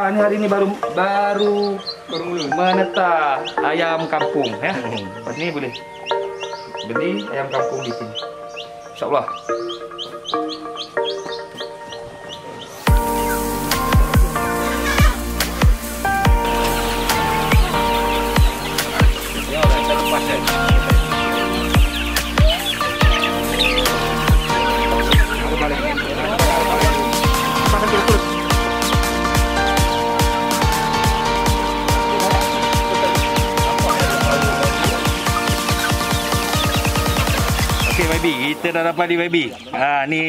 Ini hari ini baru menetap ayam kampung ya. Lepas ni boleh beli ayam kampung di sini. InsyaAllah. Okey YB, kita dah dapat di YB. Ni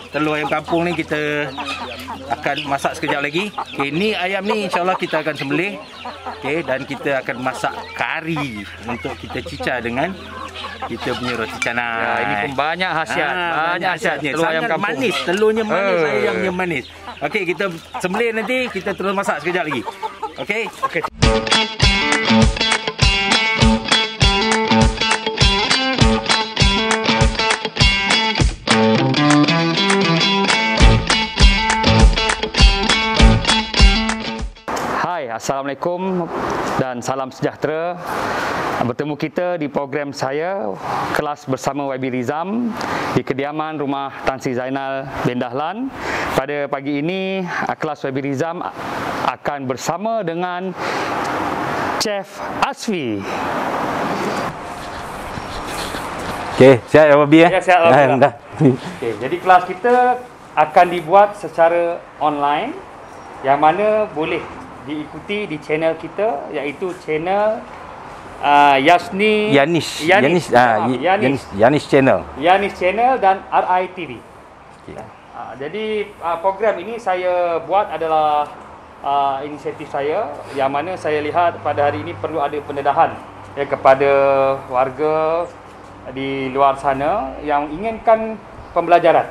telur ayam kampung ni kita akan masak sekejap lagi. Okey, ni ayam ni insya-Allah kita akan sembelih. Okey, dan kita akan masak kari untuk kita cicah dengan kita punya roti canai. Ya, ini pun banyak khasiat. Banyak khasiatnya. Telur ayam kampung. Manis, telurnya manis, ayamnya manis. Okey, kita sembelih nanti, kita terus masak sekejap lagi. Okey? Okey. Assalamualaikum dan salam sejahtera. Bertemu kita di program saya Kelas Bersama YB Rizam di kediaman rumah Tan Sri Zainal bin Dahlan. Pada pagi ini Kelas YB Rizam akan bersama dengan Chef Asfi. Okey, siap YB ya? Ya, siap. Okey, jadi kelas kita akan dibuat secara online yang mana boleh diikuti di channel kita, iaitu channel Yanis channel. Yanis channel dan RITV. Okay. Jadi program ini saya buat adalah inisiatif saya, yang mana saya lihat pada hari ini perlu ada pendedahan kepada warga di luar sana yang inginkan pembelajaran.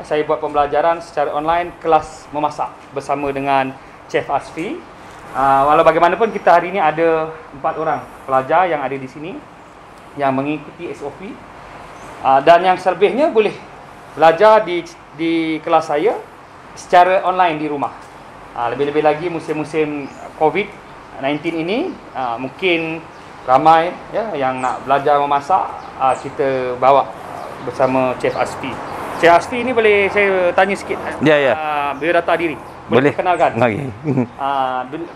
Saya buat pembelajaran secara online, kelas memasak bersama dengan Chef Asfi. Walau bagaimanapun kita hari ini ada 4 orang pelajar yang ada di sini yang mengikuti SOP, dan yang selebihnya boleh belajar di kelas saya secara online di rumah. Lebih-lebih lagi musim-musim COVID-19 ini, mungkin ramai ya yang nak belajar memasak, kita bawa bersama Chef Asfi. Chef Asfi ini boleh saya tanya sikit? Ya. Biodata diri. Boleh perkenalkan? Okay.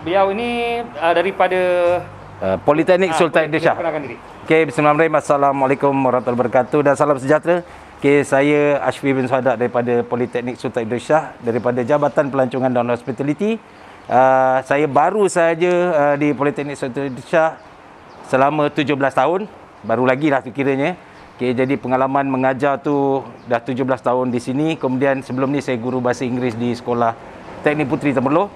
Beliau ini daripada Politeknik Sultan Idris Shah. Okey, bismillahirrahmanirrahim. Assalamualaikum warahmatullahi wabarakatuh dan salam sejahtera. Okey, saya Ashfi bin Sadak daripada Politeknik Sultan Idris Shah, daripada Jabatan Pelancongan dan Hospitality. Saya baru saja di Politeknik Sultan Idris Shah selama 17 tahun. Baru lagi lah kiranya. Okey, jadi pengalaman mengajar tu dah 17 tahun di sini. Kemudian sebelum ni saya guru bahasa Inggeris di Sekolah Teknik Puteri Temerloh.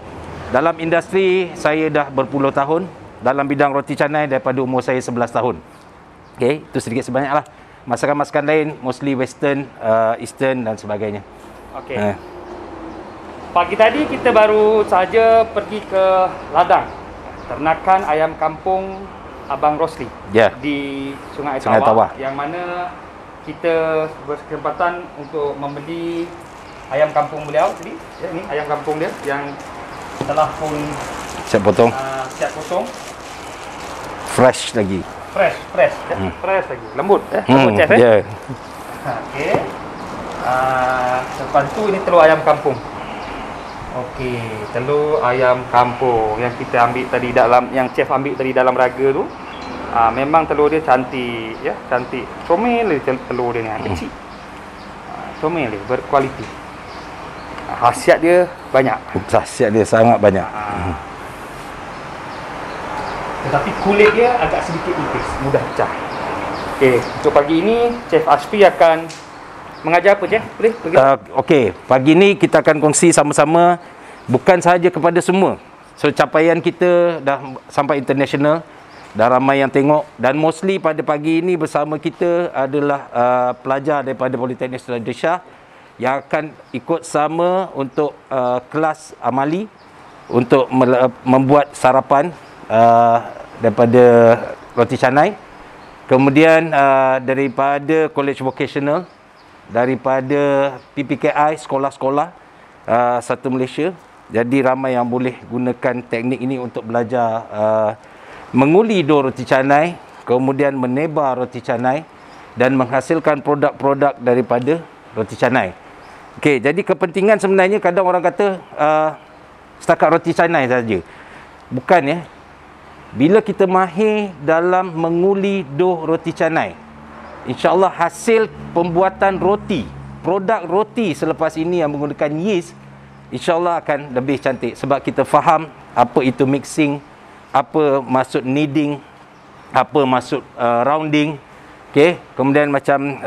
Dalam industri saya dah berpuluh tahun. Dalam bidang roti canai daripada umur saya 11 tahun. Okey, itu sedikit sebanyak lah. Masakan-masakan lain mostly western, eastern dan sebagainya. Okey. Pagi tadi kita baru saja pergi ke ladang ternakan ayam kampung Abang Rosli di Sungai Tawar, yang mana kita berkesempatan untuk membeli ayam kampung beliau tadi. Ini ayam kampung dia yang telah pun siap potong. Siap potong. Fresh lagi. Fresh lagi. Lembut lembut chef Okey. Lepas tu ini telur ayam kampung. Okey, telur ayam kampung yang kita ambil tadi dalam, yang chef ambil tadi dalam raga tu. Memang telur dia cantik ya, cantik. Comel telur dia ni, kecil. Comel dia, berkualiti. Khasiat dia banyak. Khasiat dia sangat banyak. Tetapi kulit dia agak sedikit tipis, mudah pecah. Okey, untuk pagi ini Chef Asfi akan mengajar apa, Chef? Boleh? Okey, pagi ni kita akan kongsi sama-sama, bukan sahaja kepada semua. So capaian kita dah sampai international, dah ramai yang tengok, dan mostly pada pagi ini bersama kita adalah pelajar daripada Politeknik Sultan Idris Shah yang akan ikut sama untuk kelas amali untuk membuat sarapan daripada roti canai. Kemudian daripada College Vocational, daripada PPKI, sekolah-sekolah satu Malaysia. Jadi ramai yang boleh gunakan teknik ini untuk belajar menguli dough roti canai, kemudian menebar roti canai dan menghasilkan produk-produk daripada roti canai. Okey, jadi kepentingan sebenarnya kadang orang kata setakat roti canai saja. Bukan ya. Bila kita mahir dalam menguli dough roti canai, insya-Allah hasil pembuatan roti, produk roti selepas ini yang menggunakan yeast, insya-Allah akan lebih cantik sebab kita faham apa itu mixing, apa maksud kneading, apa maksud rounding. Okey, kemudian macam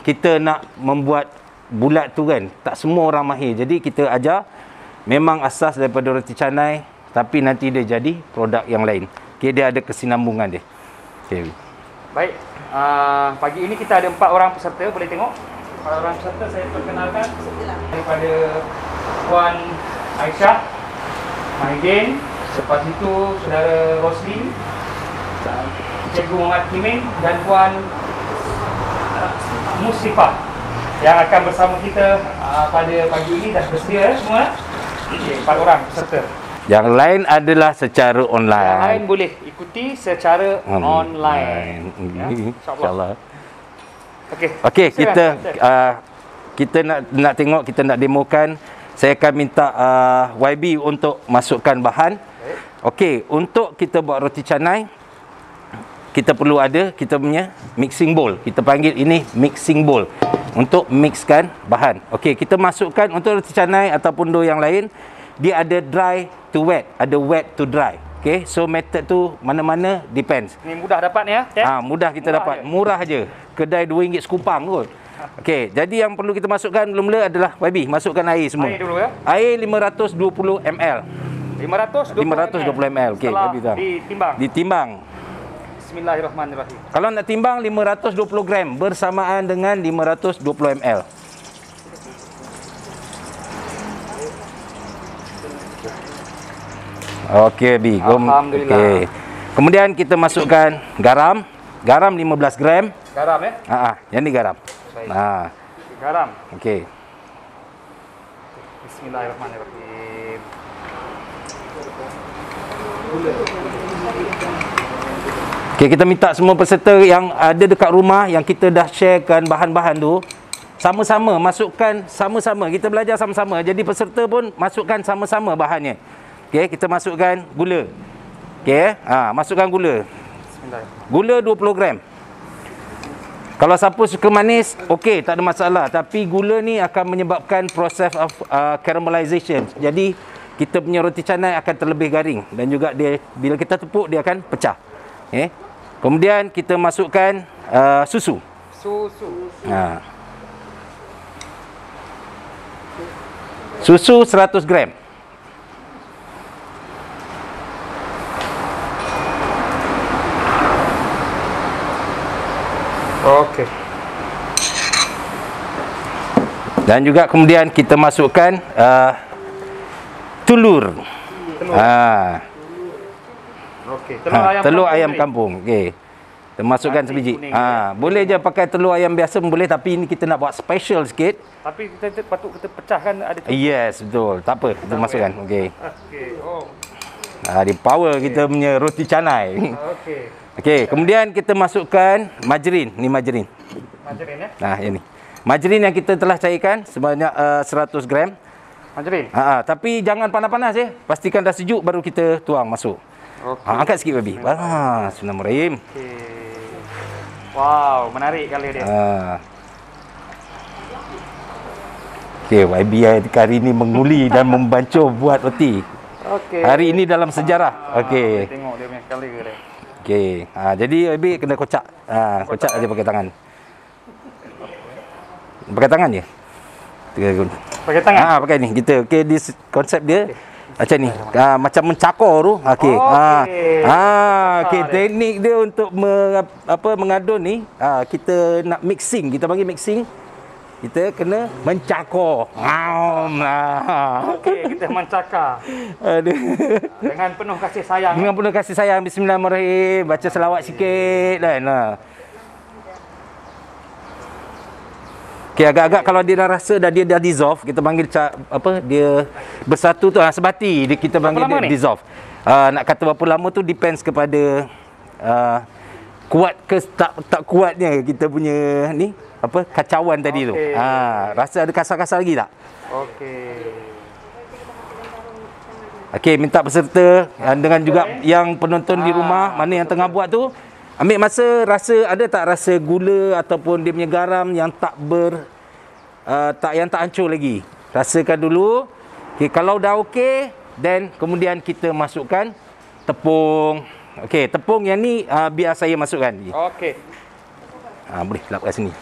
kita nak membuat bulat tu kan, tak semua orang mahir. Jadi kita ajar memang asas daripada roti canai, tapi nanti dia jadi produk yang lain. Okey, dia ada kesinambungan dia. Okey. Baik, pagi ini kita ada 4 orang peserta, boleh tengok. 4 orang peserta saya perkenalkan daripada Puan Aisyah, Maidin, selepas itu Saudara Roslin, Cikgu Muhammad Kimin dan Puan Musifah yang akan bersama kita pada pagi ini. Dah bersedia semua? Okey, 4 orang peserta. Yang lain adalah secara online. Yang lain boleh ikuti secara online. Ya, InsyaAllah. Okey. Okey, kita nak tengok, kita nak demokan. Saya akan minta YB untuk masukkan bahan. Okey, untuk kita buat roti canai, kita perlu ada kita punya mixing bowl. Kita panggil ini mixing bowl untuk mixkan bahan. Okey, kita masukkan untuk roti canai ataupun dough yang lain, dia ada dry to wet, ada wet to dry. Okey, so method tu mana-mana depends. Ni mudah dapat ni ya? Mudah kita dapat. Murah je. Kedai RM2 sekupang kot. Okey, jadi yang perlu kita masukkan mula-mula adalah YB, masukkan air semua. Air dulu ya. Air 520 ml. 520 ml. Okey, YB dah. Ditimbang. Bismillahirrahmanirrahim. Kalau nak timbang 520 gram bersamaan dengan 520 ml. Okey, YB. Alhamdulillah. Okey. Kemudian kita masukkan garam. Garam 15 gram. Garam ya? Yang ni garam. Baik. Garam. Okey. Bismillahirrahmanirrahim. Okey, kita minta semua peserta yang ada dekat rumah yang kita dah sharekan bahan-bahan tu, sama-sama masukkan sama-sama. Kita belajar sama-sama. Jadi peserta pun masukkan sama-sama bahannya. Okey, kita masukkan gula. Okey, masukkan gula. Bismillahirrahmanirrahim. Gula 20 gram. Kalau siapa suka manis, okey, tak ada masalah. Tapi gula ni akan menyebabkan proses of caramelization. Jadi kita punya roti canai akan terlebih garing dan juga dia bila kita tepuk dia akan pecah. Okey. Kemudian kita masukkan susu. Susu 100 gram. Okey. Dan juga kemudian kita masukkan telur. Okey. Telur ayam kampung. Okey. Kita masukkan sebiji. Boleh je pakai telur ayam biasa pun boleh, tapi ini kita nak buat special sikit. Tapi kita patut kita pecahkan ada tu. Yes, betul. Tak apa, kita masukkan. Okey. Okey. Oh. Di power kita punya roti canai. Okey. Okey, kemudian kita masukkan margarin. Ni margarin. Margarin ya? Yang ni. Margarin yang kita telah cairkan sebanyak 100 gram. Margarin. Tapi jangan panas-panas ya. Pastikan dah sejuk baru kita tuang masuk. Okey. Angkat sikit baby. Bismillahirrahmanirrahim. Okey. Wow, menarik kali dia. Okey, YB hari ini menguli dan membancuh buat roti. Okey. Hari ini dalam sejarah. Okey. Tengok dia punya color dia. Okey. Jadi YB kena kocak. Kocak aja pakai tangan. Pakai tangan je. Pakai tangan. Pakai ni. Kita okey, di konsep dia macam ni. Macam mencakor tu. Okey. Okey, teknik dia untuk mengadun ni, kita nak mixing. Kita panggil mixing. kita kena mencakar. Okey, kita mencakar. Aduh. Dengan penuh kasih sayang. Dengan penuh kasih sayang. Bismillahirrahmanirrahim. Baca selawat sikit kan. Okey, agak-agak kalau dia dah rasa dia dah dissolve, kita panggil dia bersatu tu sebati, kita panggil dia dissolve. Nak kata berapa lama tu depends kepada kuat ke tak kuatnya kita punya ni kacauan tadi tu. Rasa ada kasar-kasar lagi tak? Okey, minta peserta dengan juga yang penonton di rumah mana yang tengah buat tu, ambil masa, rasa ada tak rasa gula ataupun dia punya garam yang tak hancur lagi. Rasakan dulu. Okey, kalau dah okey, then kemudian kita masukkan tepung. Okey, tepung yang ni biar saya masukkan. Okey. Boleh lapar kat sini.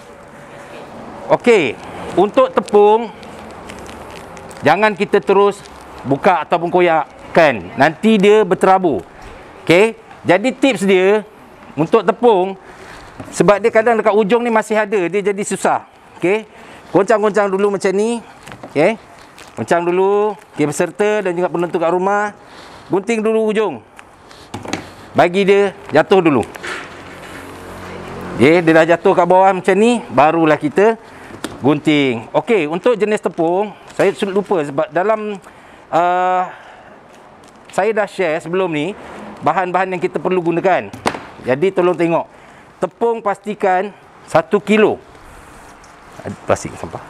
Okey, untuk tepung jangan kita terus buka ataupun koyakkan. Nanti dia berterabur. Okey, jadi tips dia untuk tepung, sebab dia kadang dekat ujung ni masih ada, dia jadi susah. Okey, goncang-goncang dulu macam ni. Okey, goncang dulu. Okey, peserta dan juga penonton kat rumah, gunting dulu ujung. Bagi dia jatuh dulu. Okey, dia dah jatuh kat bawah macam ni, barulah kita gunting. Okey, untuk jenis tepung, saya lupa sebab dalam saya dah share sebelum ni bahan-bahan yang kita perlu gunakan. Jadi tolong tengok. Tepung pastikan 1 kilo. Plastik sampah.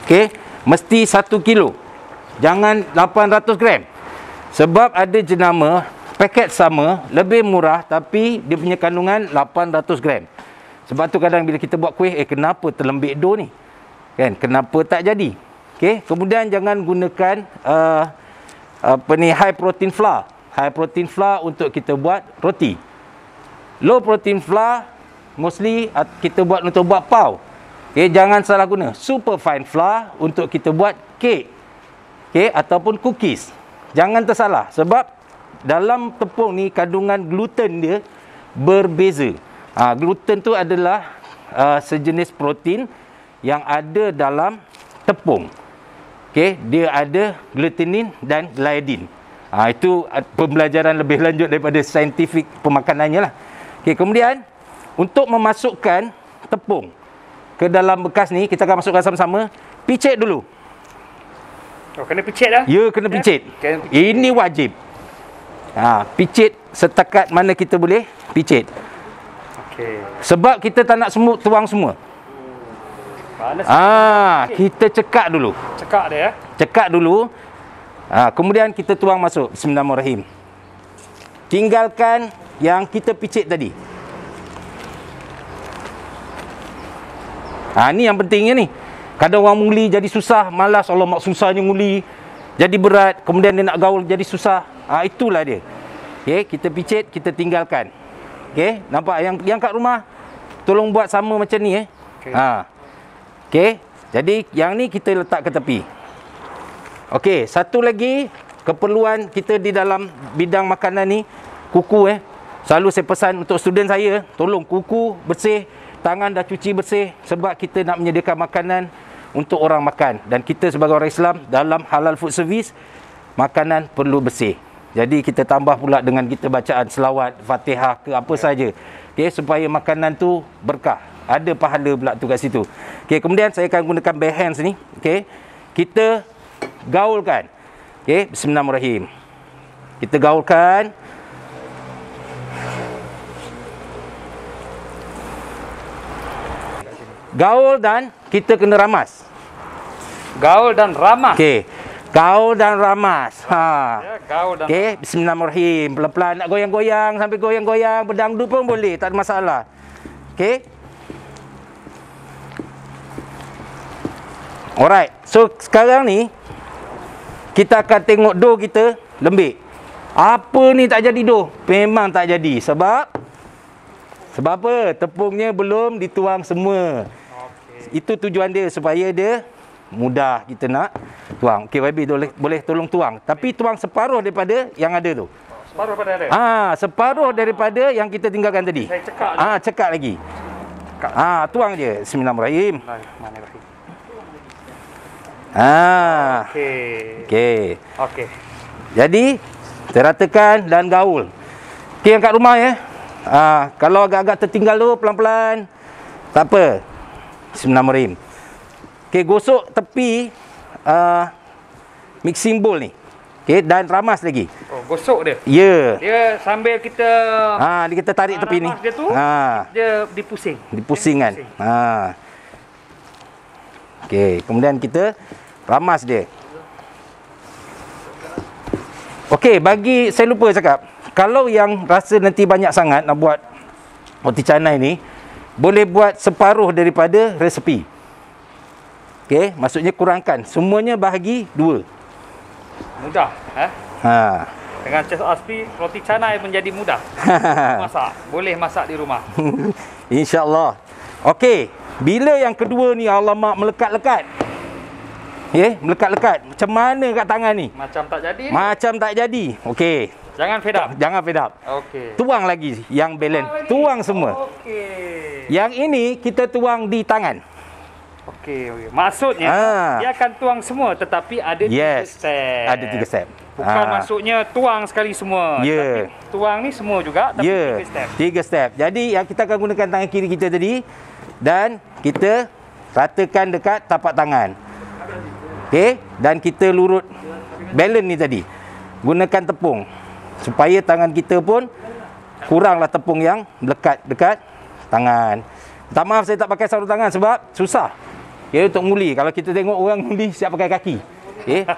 Okey, mesti 1 kilo. Jangan 800 gram. Sebab ada jenama paket sama, lebih murah tapi dia punya kandungan 800 gram. Sebab tu kadang bila kita buat kuih, kenapa terlembik dough ni? Kan? Kenapa tak jadi? Okey, kemudian jangan gunakan high protein flour. High protein flour untuk kita buat roti. Low protein flour mostly kita buat untuk buat pau. Okey, jangan salah guna. Super fine flour untuk kita buat kek. Okey, ataupun cookies. Jangan tersalah sebab dalam tepung ni kandungan gluten dia berbeza. Gluten tu adalah sejenis protein yang ada dalam tepung. Okey, dia ada glutenin dan gliadin. Itu pembelajaran lebih lanjut daripada saintifik pemakanannya lah. Okey, kemudian untuk memasukkan tepung ke dalam bekas ni, kita akan masukkan sama-sama. Picit dulu. Kena picit dah? Ya, kena picit. Ini wajib. Picit setakat mana kita boleh picit. Okey. Sebab kita tak nak tuang semua. Kita cekak dulu. Cekak dia ya. Cekak dulu. Kemudian kita tuang masuk. Bismillahirrahmanirrahim. Tinggalkan yang kita picit tadi. Ni yang pentingnya ni. Kadang orang muli jadi susah, malas. Allah, mak susahnya muli. Jadi berat, kemudian dia nak gaul jadi susah. Itulah dia. Okey, kita picit, kita tinggalkan. Okey, nampak yang kat rumah tolong buat sama macam ni Okey, jadi yang ni kita letak ke tepi. Okey, satu lagi keperluan kita di dalam bidang makanan ni, kuku Selalu saya pesan untuk student saya, tolong kuku bersih, tangan dah cuci bersih sebab kita nak menyediakan makanan untuk orang makan. Dan kita sebagai orang Islam dalam halal food service, makanan perlu bersih. Jadi kita tambah pula dengan kita bacaan selawat, Fatihah ke apa saja. Okey, supaya makanan tu berkah. Ada pahala pula tu kat situ. Okey, kemudian saya akan gunakan bare hands ni. Okey. Kita gaulkan. Okey, bismillahirrahmanirrahim. Kita gaulkan. Gaul dan kita kena ramas. Gaul dan ramas. Okey. Gaul dan ramas. Ya, gaul dan. Okey, bismillahirrahmanirrahim. Pelan-pelan nak goyang-goyang sampai goyang-goyang, berdangdut pun boleh, tak ada masalah. Okey. Alright. So sekarang ni kita akan tengok dough kita lembik. Apa ni tak jadi dough? Memang tak jadi sebab apa? Tepungnya belum dituang semua. Itu tujuan dia supaya dia mudah kita nak tuang. Okey, YB boleh tolong tuang. Tapi tuang separuh daripada yang ada tu. Separuh daripada ada? Separuh daripada yang kita tinggalkan tadi. Saya cekak. Cekak lagi. tekak. Tuang je. Bismillahirrahmanirrahim. Bismillahirrahmanirrahim. Okey. Okey. Jadi teratakan dan gaul. Okey, yang kat rumah ya. Kalau agak-agak tertinggal tu pelan-pelan. Tak apa. Bismillahirrahmanirrahim. Okey, gosok tepi mixing bowl ni. Okey, dan ramas lagi. Oh, gosok dia. Ya. Dia sambil kita Kita tarik tepi ni. dia tu, dia dipusing. Dipusing kan. Okey, kemudian kita ramas dia. Okey, bagi saya lupa cakap. Kalau yang rasa nanti banyak sangat nak buat roti canai ni, boleh buat separuh daripada resepi. Okey, maksudnya kurangkan. Semuanya bahagi 2. Mudah, Dengan Chef Asfi, roti canai menjadi mudah. Masak, boleh masak di rumah. InsyaAllah. Okey, bila yang kedua ni alamak melekat-lekat. Melekat-lekat. Macam mana kat tangan ni? Macam tak jadi. Macam tak jadi. Okey. Jangan fed up. Jangan fed up. Okey. Tuang lagi yang balance. Tuang semua. Okey. Yang ini kita tuang di tangan. Okey. Maksudnya dia akan tuang semua tetapi ada 3 step. Ada 3 step. Bukan maksudnya tuang sekali semua. Tapi tuang ni semua juga tapi 3 step. 3 step. Jadi yang kita akan gunakan tangan kiri kita tadi dan kita ratakan dekat tapak tangan. Okey, dan kita lurut balance ni tadi. Gunakan tepung supaya tangan kita pun kuranglah tepung yang melekat dekat tangan. Minta maaf saya tak pakai sarung tangan sebab susah. Untuk nguli. Kalau kita tengok orang nguli siap pakai kaki.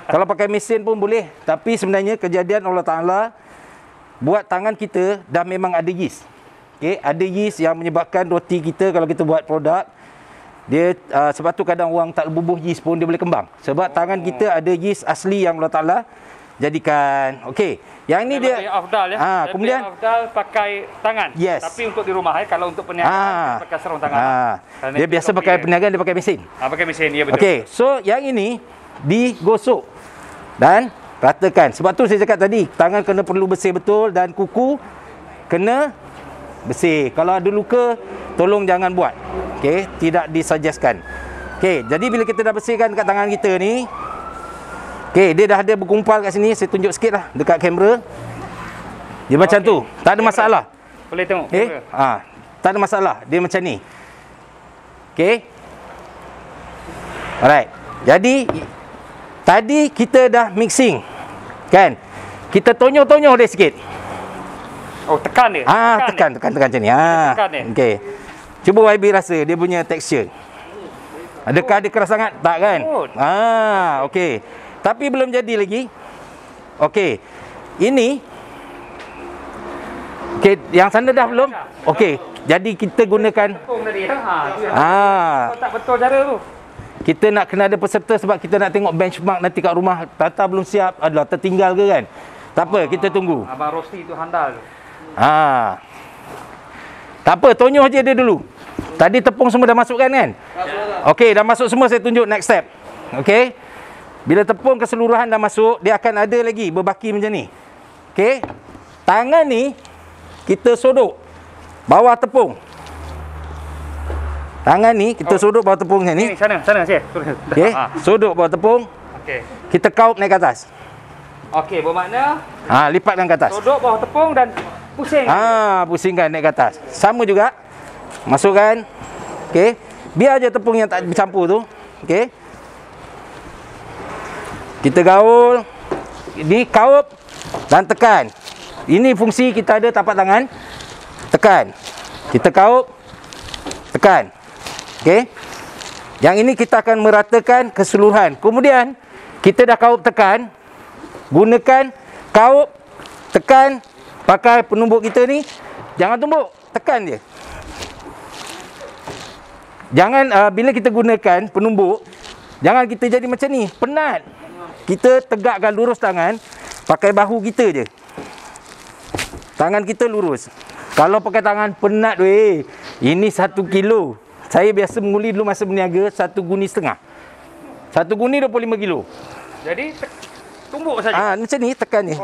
Kalau pakai mesin pun boleh. Tapi sebenarnya kejadian Allah Ta'ala buat tangan kita dah memang ada yeast. Ada yeast yang menyebabkan roti kita kalau kita buat produk, dia sebab tu kadang orang tak bubuh yeast pun dia boleh kembang. Sebab tangan kita ada yeast asli yang Allah Ta'ala jadikan. Okey, yang ni dia lebih afdal ya. Kemudian afdal pakai tangan. Yes. Tapi untuk di rumah kalau untuk perniagaan pakai sarung tangan. Dia biasa pakai perniagaan dia pakai mesin. Pakai mesin, ya betul. Okey, so yang ini digosok dan ratakan. Sebab tu saya cakap tadi, tangan kena perlu bersih betul dan kuku kena bersih. Kalau ada luka, tolong jangan buat. Okey, tidak disuggestkan. Okey, jadi bila kita dah bersihkan kat tangan kita ni, okey, dia dah ada berkumpal kat sini. Saya tunjuk sikit lah dekat kamera. Dia macam tu. Tak ada masalah. Boleh tengok. Tak ada masalah. Dia macam ni. Okey. Alright. Jadi tadi kita dah mixing. Kan? Kita tonyoh-tonyoh dia sikit. Oh, tekan dia. Tekan macam ni. Tekan dia. Okey. Cuba YB rasa dia punya tekstur. Adakah dia keras sangat? Tak kan? Okey. Tapi belum jadi lagi. Okey. Ini. Okey, yang sana dah belum? Okey. Jadi kita gunakan tak betul cara tu. Kita nak kena ada peserta sebab kita nak tengok benchmark nanti kat rumah. Tata belum siap, adalah tertinggal ke kan? Tak apa, kita tunggu. Abang Rosti tu handal tu. Tak apa, tonyoh je dia dulu. Tadi tepung semua dah masukkan kan? Okey, dah masuk semua, saya tunjuk next step. Okey. Bila tepung keseluruhan dah masuk, dia akan ada lagi berbaki macam ni. Okey. Tangan ni kita sodok bawah tepung. Tangan ni kita sodok bawah tepung macam ni. Sana Syekh. Okey, sodok bawah tepung. Okey. Kita kaup naik ke atas. Okey, bermakna lipatkan ke atas. sodok bawah tepung dan pusing. Pusingkan naik ke atas. Sama juga. Masukkan. Okey. Biar aja tepung yang tak bercampur tu. Okey. Kita gaul. Ini kaup dan tekan. Ini fungsi kita ada tapak tangan. Tekan. Kita kaup. Tekan. Okey. Yang ini kita akan meratakan keseluruhan. Kemudian kita dah kaup tekan. Gunakan kaup, tekan, pakai penumbuk kita ni. Jangan tumbuk, tekan je. Jangan bila kita gunakan penumbuk, jangan kita jadi macam ni, penat. Kita tegakkan lurus tangan, pakai bahu kita je. Tangan kita lurus. Kalau pakai tangan penat weh. Ini 1 kilo. Saya biasa menguli dulu masa berniaga 1 guni setengah. 1 guni 25 kilo. Jadi tumbuk saja. Macam ni tekan ni.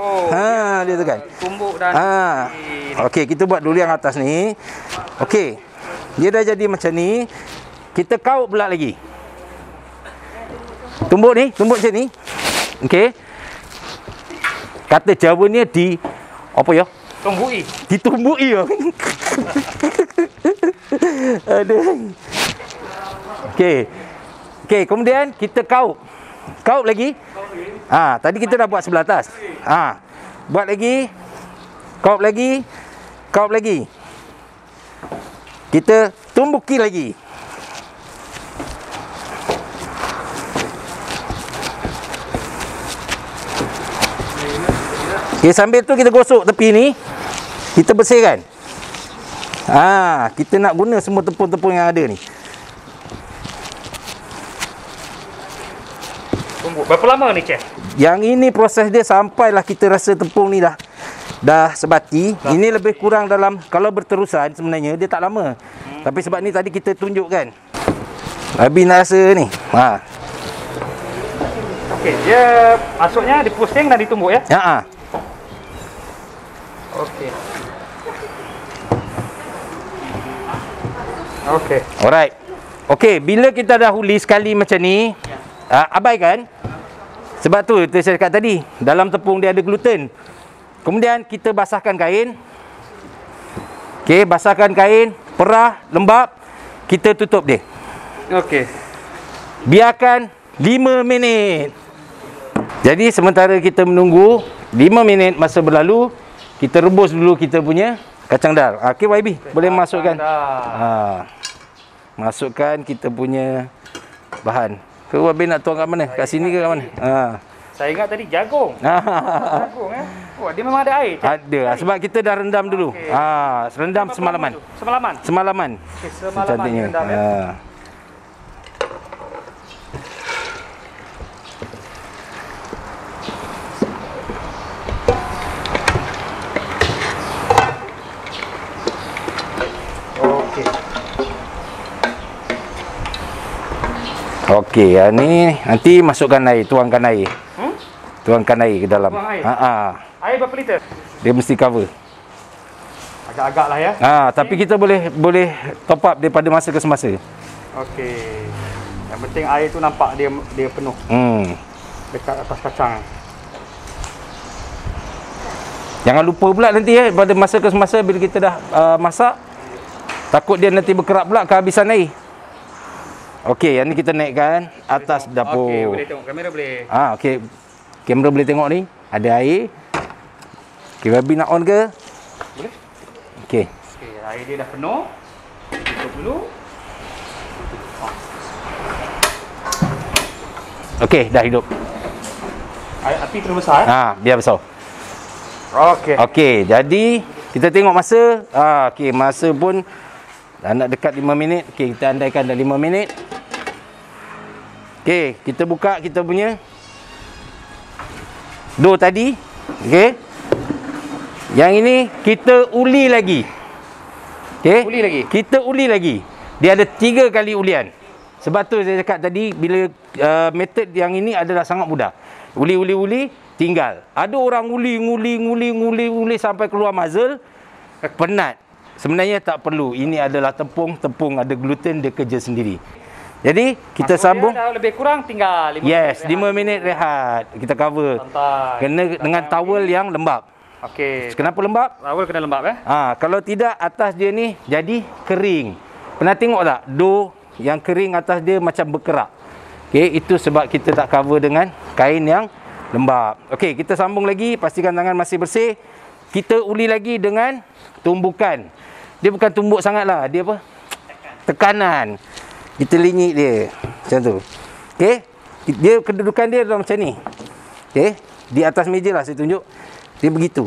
Dia tekan. Tumbuk dan Okey, kita buat dulu yang atas ni. Okey. Dia dah jadi macam ni. Kita kaut pula lagi. Tumbuk ni, tumbuk macam ni. Okey. Kata Jawa ni di apa ya? Tumbui. Ditumbui ya. Aduh. Okey. Okey, kemudian kita kaut. Kaut lagi. Tadi kita dah buat sebelah atas. Buat lagi. Kaut lagi. Kaut lagi. Kita tumbuki lagi. Okay, sambil tu kita gosok tepi ni. Kita bersihkan. Kita nak guna semua tepung-tepung yang ada ni. Tumbuk. Berapa lama ni, Chef? Yang ini proses dia sampailah kita rasa tepung ni dah sebati. Ini lebih kurang dalam, kalau berterusan sebenarnya dia tak lama. Tapi sebab ni tadi kita tunjukkan. Habis nak rasa ni. Okey, dia maksudnya dipusing dan ditumbuk ya? Okey. Okey. Alright. Okey, bila kita dah huli sekali macam ni, abaikan. Sebab tu saya cakap tadi, dalam tepung dia ada gluten. Kemudian kita basahkan kain. Okey, basahkan kain, perah, lembap. Kita tutup dia. Okey. Biarkan 5 minit. Jadi sementara kita menunggu 5 minit masa berlalu, kita rebus dulu kita punya kacang dal. Okey YB, boleh masukkan. Masukkan kita punya bahan. Ke YB nak tuang kat mana? Kat sini ke kat mana? Saya ingat tadi jagung. Jagung Oh, dia memang ada air. Ada. Sebab kita dah rendam dulu. Rendam semalaman. Semalaman. Okay, semalaman rendam ya. Okey, ni nanti masukkan air, tuangkan air. Tuangkan air ke dalam. Tuang air? Air berapa liter? Dia mesti cover. Agak-agak lah ya. Tapi kita boleh top up daripada masa ke semasa. Okey. Yang penting air tu nampak dia penuh. Dekat atas kacang. Jangan lupa pula nanti pada masa ke semasa bila kita dah masak, takut dia nanti berkerak pula kehabisan air. Okey, yang ni kita naikkan atas dapur. Okey, boleh tengok kamera boleh. Okey. Kamera boleh tengok ni, ada air. Okey, Babi nak on ke? Boleh. Okey. Okey, air dia dah penuh. Tutup dulu. Okey, dah hidup. Air api terus besar biar besar. Okey. Okey, jadi kita tengok masa. Okey, masa pun dah nak dekat 5 minit. Okey, kita andaikan dah 5 minit. Okey, kita buka kita punya dough tadi. Okey. Yang ini kita uli lagi. Okey. Uli lagi. Kita uli lagi. Dia ada 3 kali ulian. Sebab tu saya cakap tadi, bila metod yang ini adalah sangat mudah. Uli, tinggal. Ada orang uli sampai keluar muzzle, penat. Sebenarnya tak perlu. Ini adalah tepung ada gluten, dia kerja sendiri. Jadi kita sambung. Dah lebih kurang tinggal 5 minit. 5 minit minit rehat. Kita cover. Santai. Kena dengan towel yang lembap. Okey. Kenapa lembap? Towel kena lembap Kalau tidak, atas dia ni jadi kering. Pernah tengok tak dough yang kering atas dia macam berkerak? Okey, itu sebab kita tak cover dengan kain yang lembap. Okey, kita sambung lagi, pastikan tangan masih bersih. Kita uli lagi dengan tumbukan. Dia bukan tumbuk sangatlah, dia apa? Tekanan. Kita linyik dia macam tu. Okey, dia kedudukan dia dalam macam ni. Okey, di atas meja lah saya tunjuk. Dia begitu.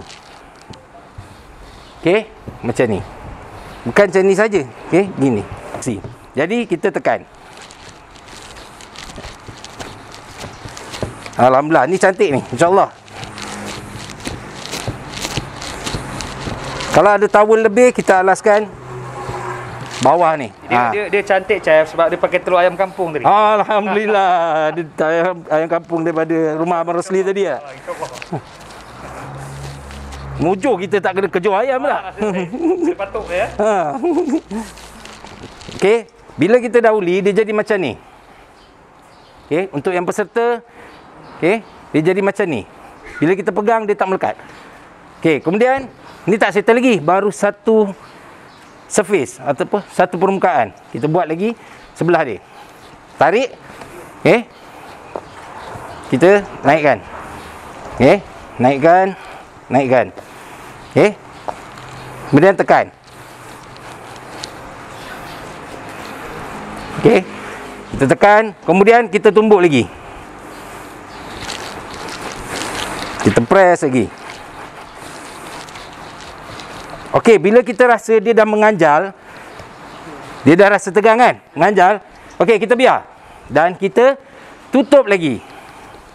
Okey, macam ni. Bukan macam ni saja. Okey, gini. Jadi kita tekan. Alhamdulillah, ni cantik ni, insya-Allah. Kalau ada towel lebih, kita alaskan bawah ni. Dia cantik, Chef, sebab dia pakai telur ayam kampung tadi. Alhamdulillah. Dia ayam kampung daripada rumah Abang Rosli tadi ya. Mujur kita tak kena kejual ayam lah. Dia patut ya. Okey, bila kita dah uli dia jadi macam ni. Okey, untuk yang peserta, okey, dia jadi macam ni. Bila kita pegang dia tak melekat. Okey, kemudian ni tak settle lagi, baru satu surface ataupun satu permukaan. Kita buat lagi sebelah dia. Tarik. Okey. Kita naikkan. Okey, naikkan. Okey. Kemudian tekan. Okey. Kita tekan, kemudian kita tumbuk lagi. Kita press lagi. Okey, bila kita rasa dia dah menganjal, dia dah rasa tegang kan? Menganjal. Okey, kita biar. Dan kita tutup lagi.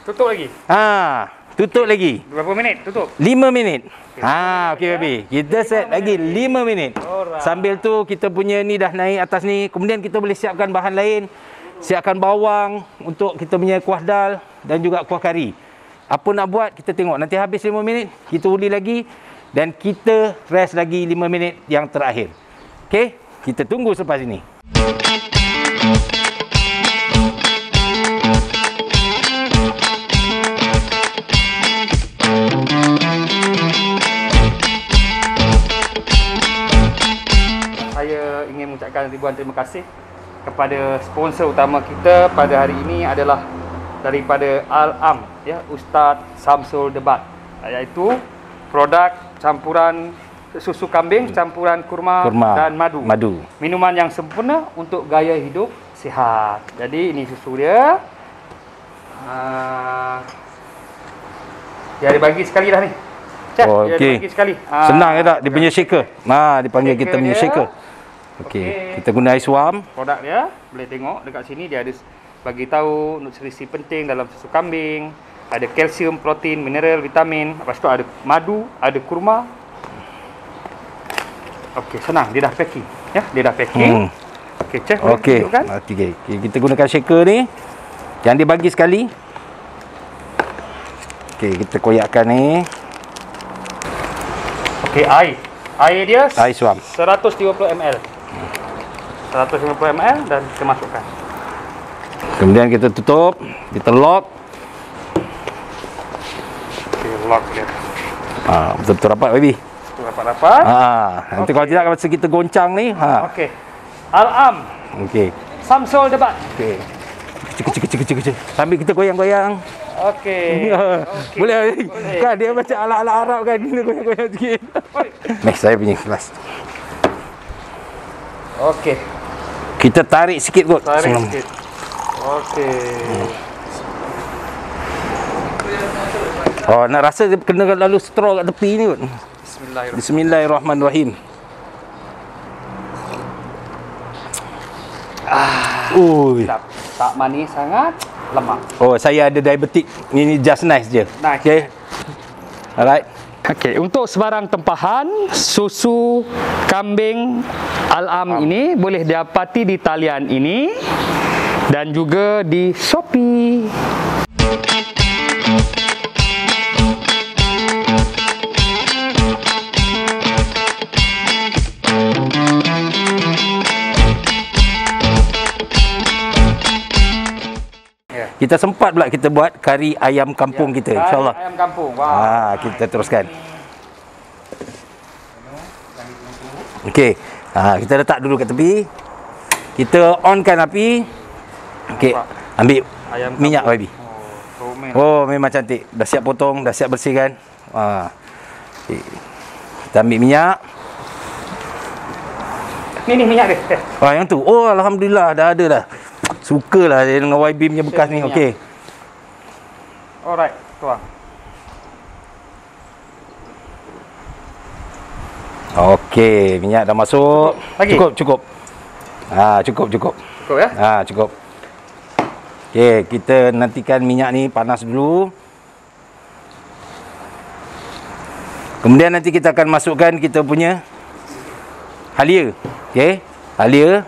Tutup lagi. Tutup lagi. Berapa minit tutup? 5 minit. Okey baby. Kita set lagi 5 minit. Sambil tu kita punya ni dah naik atas ni. Kemudian kita boleh siapkan bahan lain. Siapkan bawang untuk kita punya kuah dal dan juga kuah kari. Apa nak buat kita tengok. Nanti habis 5 minit, kita uli lagi dan kita rest lagi 5 minit yang terakhir. Okey, kita tunggu selepas ini. Saya ingin mengucapkan ribuan terima kasih kepada sponsor utama kita pada hari ini adalah daripada Al-Am, ya, Ustaz Samsul Debat, iaitu produk campuran susu kambing campuran kurma dan madu. Minuman yang sempurna untuk gaya hidup sihat. Jadi ini susu dia. Dia ada bagi sekali dah ni. Cek, dia ada bagi sekali. Senang ke tak? Dia punya shaker. Dipanggil kita punya shaker. Okey, kita guna ais suam. Produk dia, boleh tengok dekat sini dia ada bagi tahu nutrisi penting dalam susu kambing. Ada kalsium, protein, mineral, vitamin. Lepas tu ada madu, ada kurma. Okey, senang. Dia dah packing. Ya, dia dah packing. Okey, chef boleh tunjukkan? Okey, kita gunakan shaker ni. Yang dia bagi sekali. Okey, kita koyakkan ni. Okey, air. Air dia air suam 150 ml. 150 ml dan kita masukkan. Kemudian kita tutup, kita lock. Okey, lock dia. Betul-betul rapat baby. Betul rapat-rapat. Nanti kalau tidak masa kita goncang ni, Okey. Al-Am. Okey. Samsul Debat. Okey. Kecil. Sambil kita goyang-goyang. Okey. Boleh. Kan dia macam ala-ala Arab kan, dia goyang-goyang sikit. Next saya punya kelas. Okey. Kita tarik sikit kot. Tarik sikit. Okey. Nak rasa dia kena lalu straw kat tepi ni kot. Bismillahirrahmanirrahim. Tak manis sangat, lemak. Saya ada diabetik. Ini just nice je. Nice. Okey. Alright. Okey, untuk sebarang tempahan susu kambing Al-Am ini boleh didapati di talian ini dan juga di Shopee. Kita sempat pula kita buat kari ayam kampung kita, insya-Allah. Ayam kampung. Wow. Kita teruskan. Okey. Kita letak dulu kat tepi. Kita onkan api. Okey. Ambil ayam minyak baby. Memang cantik. Dah siap potong, dah siap bersihkan. Okay. Kita ambil minyak. Ni minyak dia. Yang tu. Alhamdulillah dah ada dah. Sukalah dia dengan YB punya bekas ni. Okey. Alright, tuang. Okey, minyak dah masuk. Lagi? Cukup. Cukup. Cukup ya? Cukup. Okey, kita nantikan minyak ni panas dulu. Kemudian nanti kita akan masukkan kita punya halia. Okey, halia.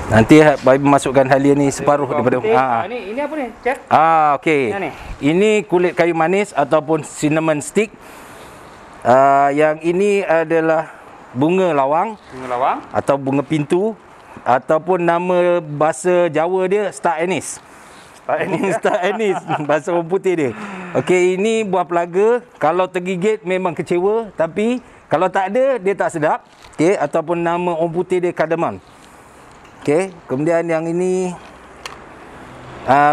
Nanti baby masukkan halia ni separuh daripada ini apa ni, chef? Okey. Ini kulit kayu manis ataupun cinnamon stick. Yang ini adalah bunga lawang atau bunga pintu, ataupun nama bahasa Jawa dia star anise. Star anise bahasa orang putih dia. Okey, ini buah pelaga. Kalau tergigit memang kecewa, tapi kalau tak ada dia tak sedap. Okey, ataupun nama orang putih dia cardamom. Okey, kemudian yang ini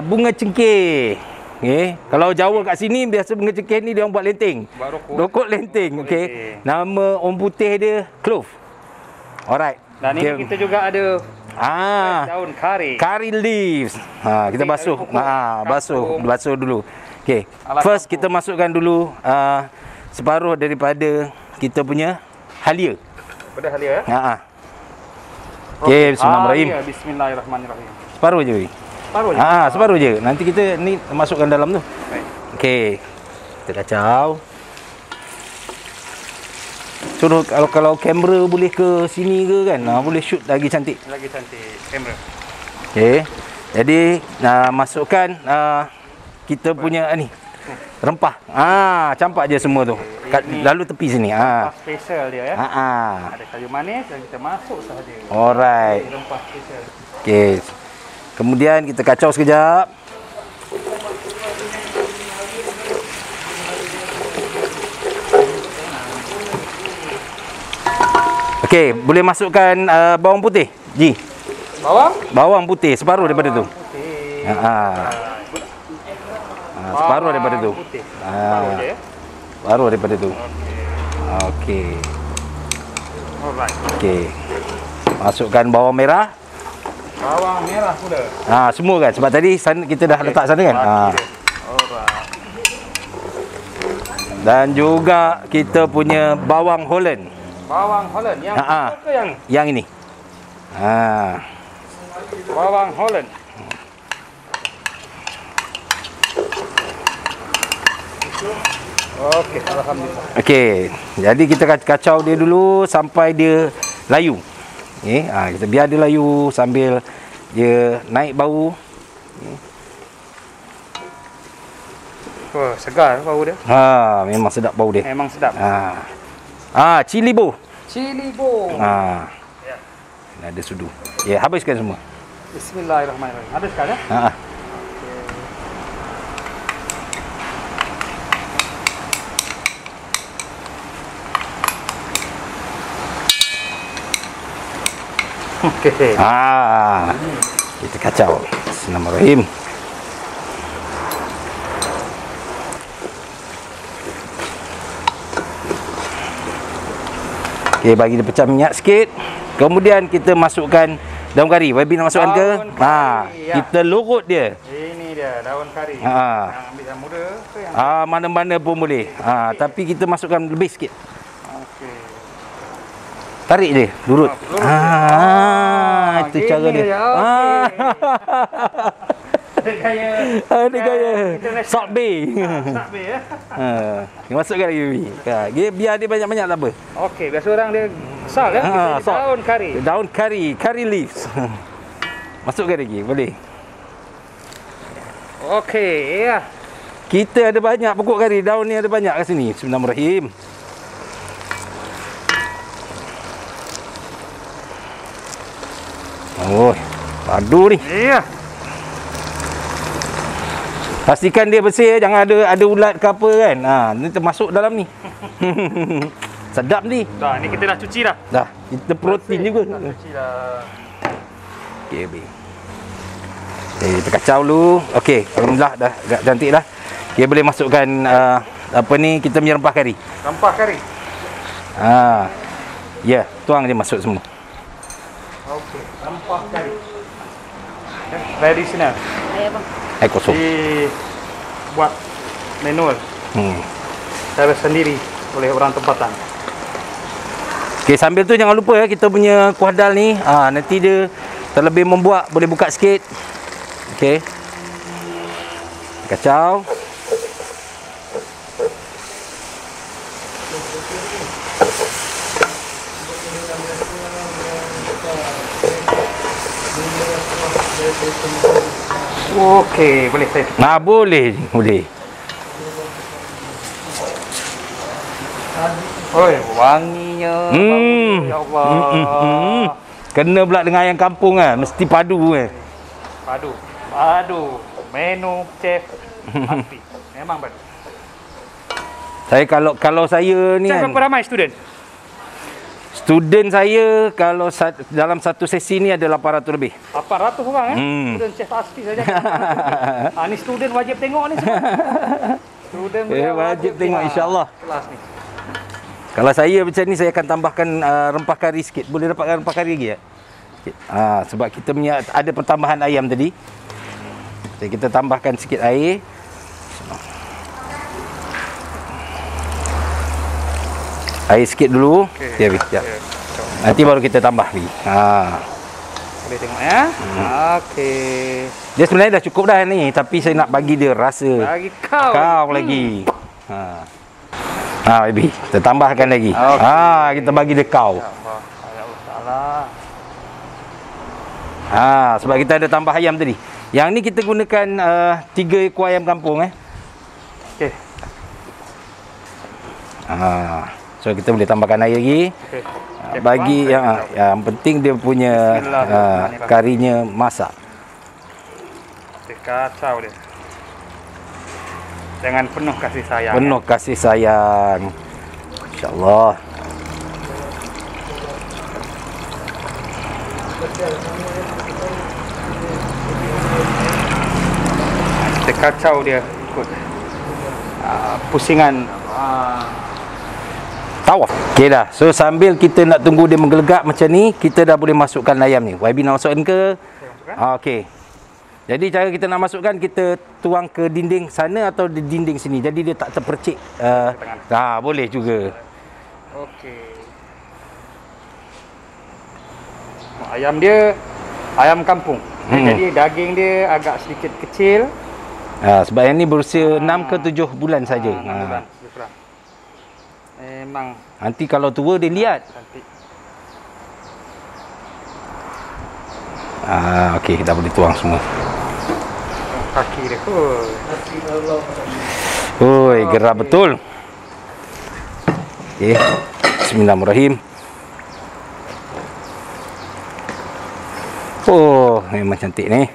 bunga cengkeh. Okay. Kalau Jawa kat sini biasa bunga cengkeh ni dia orang buat lenteng. Rokok lenteng. Okey. Nama orang putih dia clove. Alright. Dan ini kita juga ada daun kari. Curry leaves. Kita basuh. Basuh dulu. Okey. First kita masukkan dulu separuh daripada kita punya halia. Pada halia ya? Okey, bismillahirrahmanirrahim. Bismillahirrahmanirrahim. Separuh je. Separuh je. Nanti kita ni masukkan dalam tu. Okey. Kita kacau. Suruh kalau kamera boleh ke sini ke kan, boleh shoot lagi cantik. Lagi cantik kamera. Okey. Jadi masukkan kita punya ni rempah. Campak je semua tu. Lalu tepi sini. Rempah special dia ya. Ada kayu manis dan kita masuk sahaja. Alright. Rempah special. Okey. Kemudian kita kacau sekejap. Okey, boleh masukkan bawang putih. Ji. Bawang putih separuh daripada tu. Separuh daripada tu. Separuh daripada tu. Okey. Alright. Okey. Masukkan bawang merah. Bawang merah pula. Semua kan sebab tadi kita dah letak sana kan. Alright. Dan juga kita punya bawang Holland. Bawang Holland yang ke yang ini. Bawang Holland. Okey, alhamdulillah. Okey, jadi kita kacau dia dulu sampai dia layu. Okey, kita biar dia layu sambil dia naik bau. Wah, segar bau dia. Memang sedap bau dia. Memang sedap. Cili bo. Cili bo. Ya. Ada sudu. Ya, habiskan semua. Bismillahirrahmanirrahim. Habiskan ya? Okey. Kita kacau. Bismillahirrahmanirrahim. Okey, bagi dia pecah minyak sikit. Kemudian kita masukkan daun kari. Wabi nak masukkan ke? Kita lorot dia. Ini dia daun kari. Yang ambil yang muda ke yang mana-mana pun boleh. Tapi kita masukkan lebih sikit. Okey. Tarik dia, lurut. Itu cara dia. Ada gaya. Salt Bay. Salt Bay ya. Masukkan lagi. Biar dia banyak-banyak tak apa. Okey, biasa orang dia salt ya. Daun kari. Daun kari, curry leaves. Masukkan lagi, boleh. Okey, ya. Kita ada banyak pokok kari, daun ni ada banyak kat sini. Bismillahirrahmanirrahim. Padu ni. Iya. Pastikan dia bersih, jangan ada ulat ke apa kan. Ni termasuk dalam ni. Sedap ni. Dah, ni kita dah cuci dah. Dah, kita protein juga. Dah cuci dah. Okey, kita kacau dulu. Okey, alhamdulillah dah agak cantik dah. Okey, boleh masukkan apa ni kita punya rempah kari. Rempah kari. Ya, tuang dia masuk semua. Okey, rempah kari. Tradisional. Ayah bang. Air kosong. Buat manual. Cara sendiri oleh orang tempatan. Okey, sambil tu jangan lupa ya kita punya kuah dal ni. Nanti dia terlebih membuat, boleh buka sikit. Okey. Kacau. Okey, boleh saya. Boleh. Oi, wanginya. Ya Allah. Kena pula dengan ayam kampung kan. Mesti padu kan. Padu. Menu chef Asfi. Memang padu. Saya kalau saya ni Chef, kan. berapa ramai student? Student saya kalau dalam satu sesi ni ada 800 lebih. 800 orang Student chef Asfi saja. Ni student wajib tengok ni semua. Student wajib tengok insya-Allah. Kelas ni. Kalau saya macam ni saya akan tambahkan rempah kari sikit. Boleh dapatkan rempah kari lagi tak? Sebab kita punya ada pertambahan ayam tadi. Jadi kita tambahkan sikit air. Air sikit dulu. Okey. Ya. Nanti baru kita tambah lagi. Boleh tengok ya. Okey. Dia sebenarnya dah cukup dah ni, tapi saya nak bagi dia rasa. Bagi kau lagi. Baby, kita tambahkan lagi. Kita bagi dia kau. Ya Allah. Sebab kita ada tambah ayam tadi. Yang ni kita gunakan 3 ekor ayam kampung Okey. So kita boleh tambahkan air lagi. Okey. Bagi yang penting dia punya karinya masak. Kacau dia. Dengan penuh kasih sayang. Penuh kasih sayang. Insya-Allah. Kita kacau dia ikut pusingan tawaf. Okey dah. So sambil kita nak tunggu dia menggelegak macam ni, kita dah boleh masukkan ayam ni. YB nak masukkan ke? Okey. Jadi cara kita nak masukkan, kita tuang ke dinding sana atau di dinding sini. Jadi dia tak terpercik. Boleh juga. Okey. Ayam dia ayam kampung. Jadi daging dia agak sedikit kecil. Sebab yang ni berusia 6 ke 7 bulan saja. 6 bulan. Memang. Nanti kalau tua dia lihat. Okey, dah boleh tuang semua. Kaki dia. Gerak betul. Okey. Bismillahirrahmanirrahim. Memang cantik ni.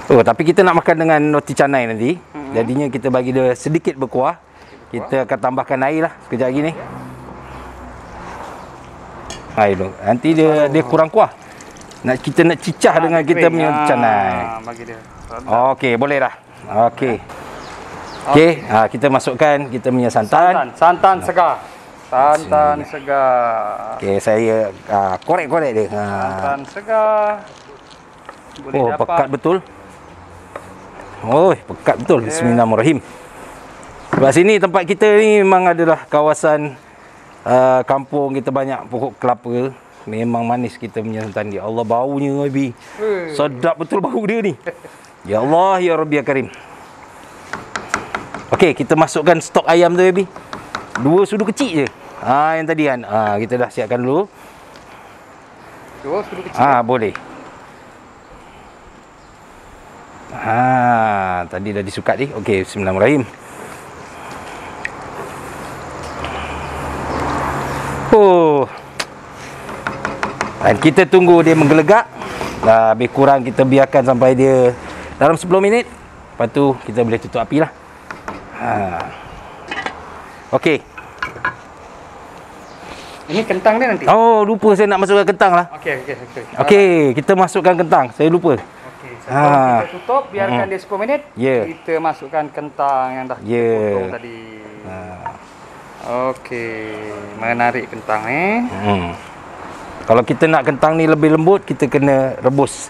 Tapi kita nak makan dengan roti canai nanti. Jadinya kita bagi dia sedikit berkuah. Kita akan tambahkan air lah sekejap lagi ni. Air dulu. Nanti dia kurang kuah. Kita nak cicah dengan kita punya roti canai. Bagi dia. Okey, boleh dah. Okey. Kita masukkan kita punya santan. Santan segar. Santan segar. Okey, saya korek-korek dia. Santan segar. Boleh dapat. Pekat betul. Pekat betul. Bismillahirrahmanirrahim. Sebab sini tempat kita ni memang adalah kawasan kampung, kita banyak pokok kelapa. Memang manis kita punya santan dia. Allah, baunya Abi. Sedap betul bau dia ni. Ya Allah, ya Rabbi ya Karim. Okey, kita masukkan stok ayam tu Abi. 2 sudu kecil je. Yang tadi kan. Kita dah siapkan dulu. 2 sudu kecil. Boleh. Tadi dah disukat ni. Okey, bismillahirrahmanirrahim. Dan kita tunggu dia menggelegak. Lebih kurang kita biarkan sampai dia dalam 10 minit. Lepas tu kita boleh tutup api lah. Okey. Ini kentang dia nanti. Lupa saya nak masukkan kentang lah. Okey, kita masukkan kentang. Saya lupa. Okey, sebelum kita tutup, biarkan dia 10 minit. Kita masukkan kentang yang dah kita potong tadi. Okey, menarik kentang Kalau kita nak kentang ni lebih lembut, kita kena rebus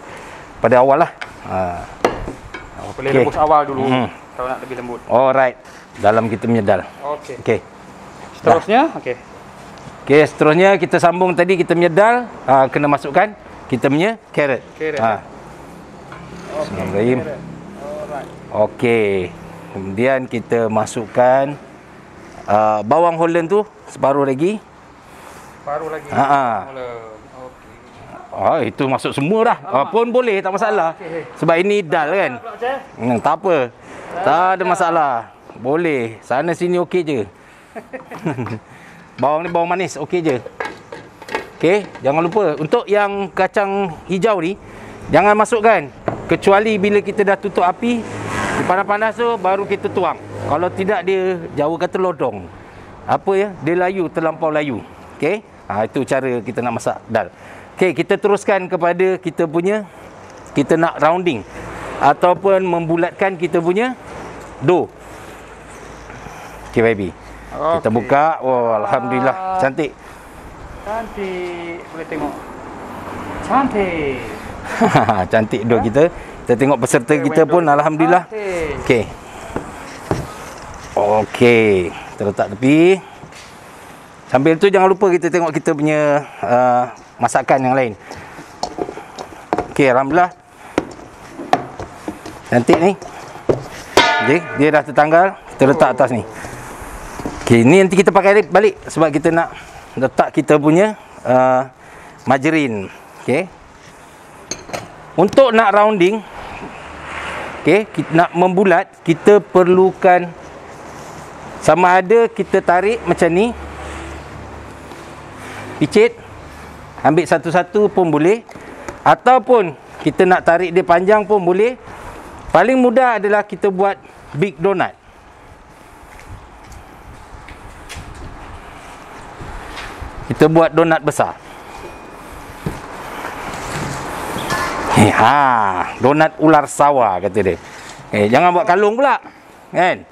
pada awal lah. Boleh rebus awal dulu kalau nak lebih lembut. Alright. Dalam kita punya dal. Okey. Seterusnya, Okey, seterusnya kita sambung tadi kita punya dal, kena masukkan kita punya carrot. Bismillahirrahmanirrahim. Okey. Kemudian kita masukkan bawang Holland tu separuh lagi. Itu masuk semua dah. Pun boleh, tak masalah. Sebab ini dal kan. Tak apa. Tak ada masalah. Boleh. Sana sini okey je. Bawang ni bawang manis, okey je. Okey, jangan lupa untuk yang kacang hijau ni jangan masukkan kecuali bila kita dah tutup api, panas-panas tu baru kita tuang. Kalau tidak dia Jawa kata lodong. Apa ya? Dia layu, terlampau layu. Okey? Itu cara kita nak masak dal. Okey, kita teruskan kepada kita punya, kita nak rounding ataupun membulatkan kita punya dough. Okey baby. Kita buka. Oh, alhamdulillah cantik. Cantik, boleh tengok. Cantik. Cantik dough kita. Kita tengok peserta kita pun alhamdulillah. Okey. Okey, kita letak tepi. Sambil tu jangan lupa kita tengok kita punya masakan yang lain. Okey, alhamdulillah. Cantik ni. Okey, dia dah tertanggal. Kita letak atas ni. Okey, ni nanti kita pakai balik sebab kita nak letak kita punya margarin. Okey. Untuk nak rounding, okey, kita nak membulat, kita perlukan sama ada kita tarik macam ni, picit, ambil satu-satu pun boleh, ataupun kita nak tarik dia panjang pun boleh. Paling mudah adalah kita buat big donut. Kita buat donat besar. Donat ular sawah kata dia. Jangan buat kalung pula. Kan?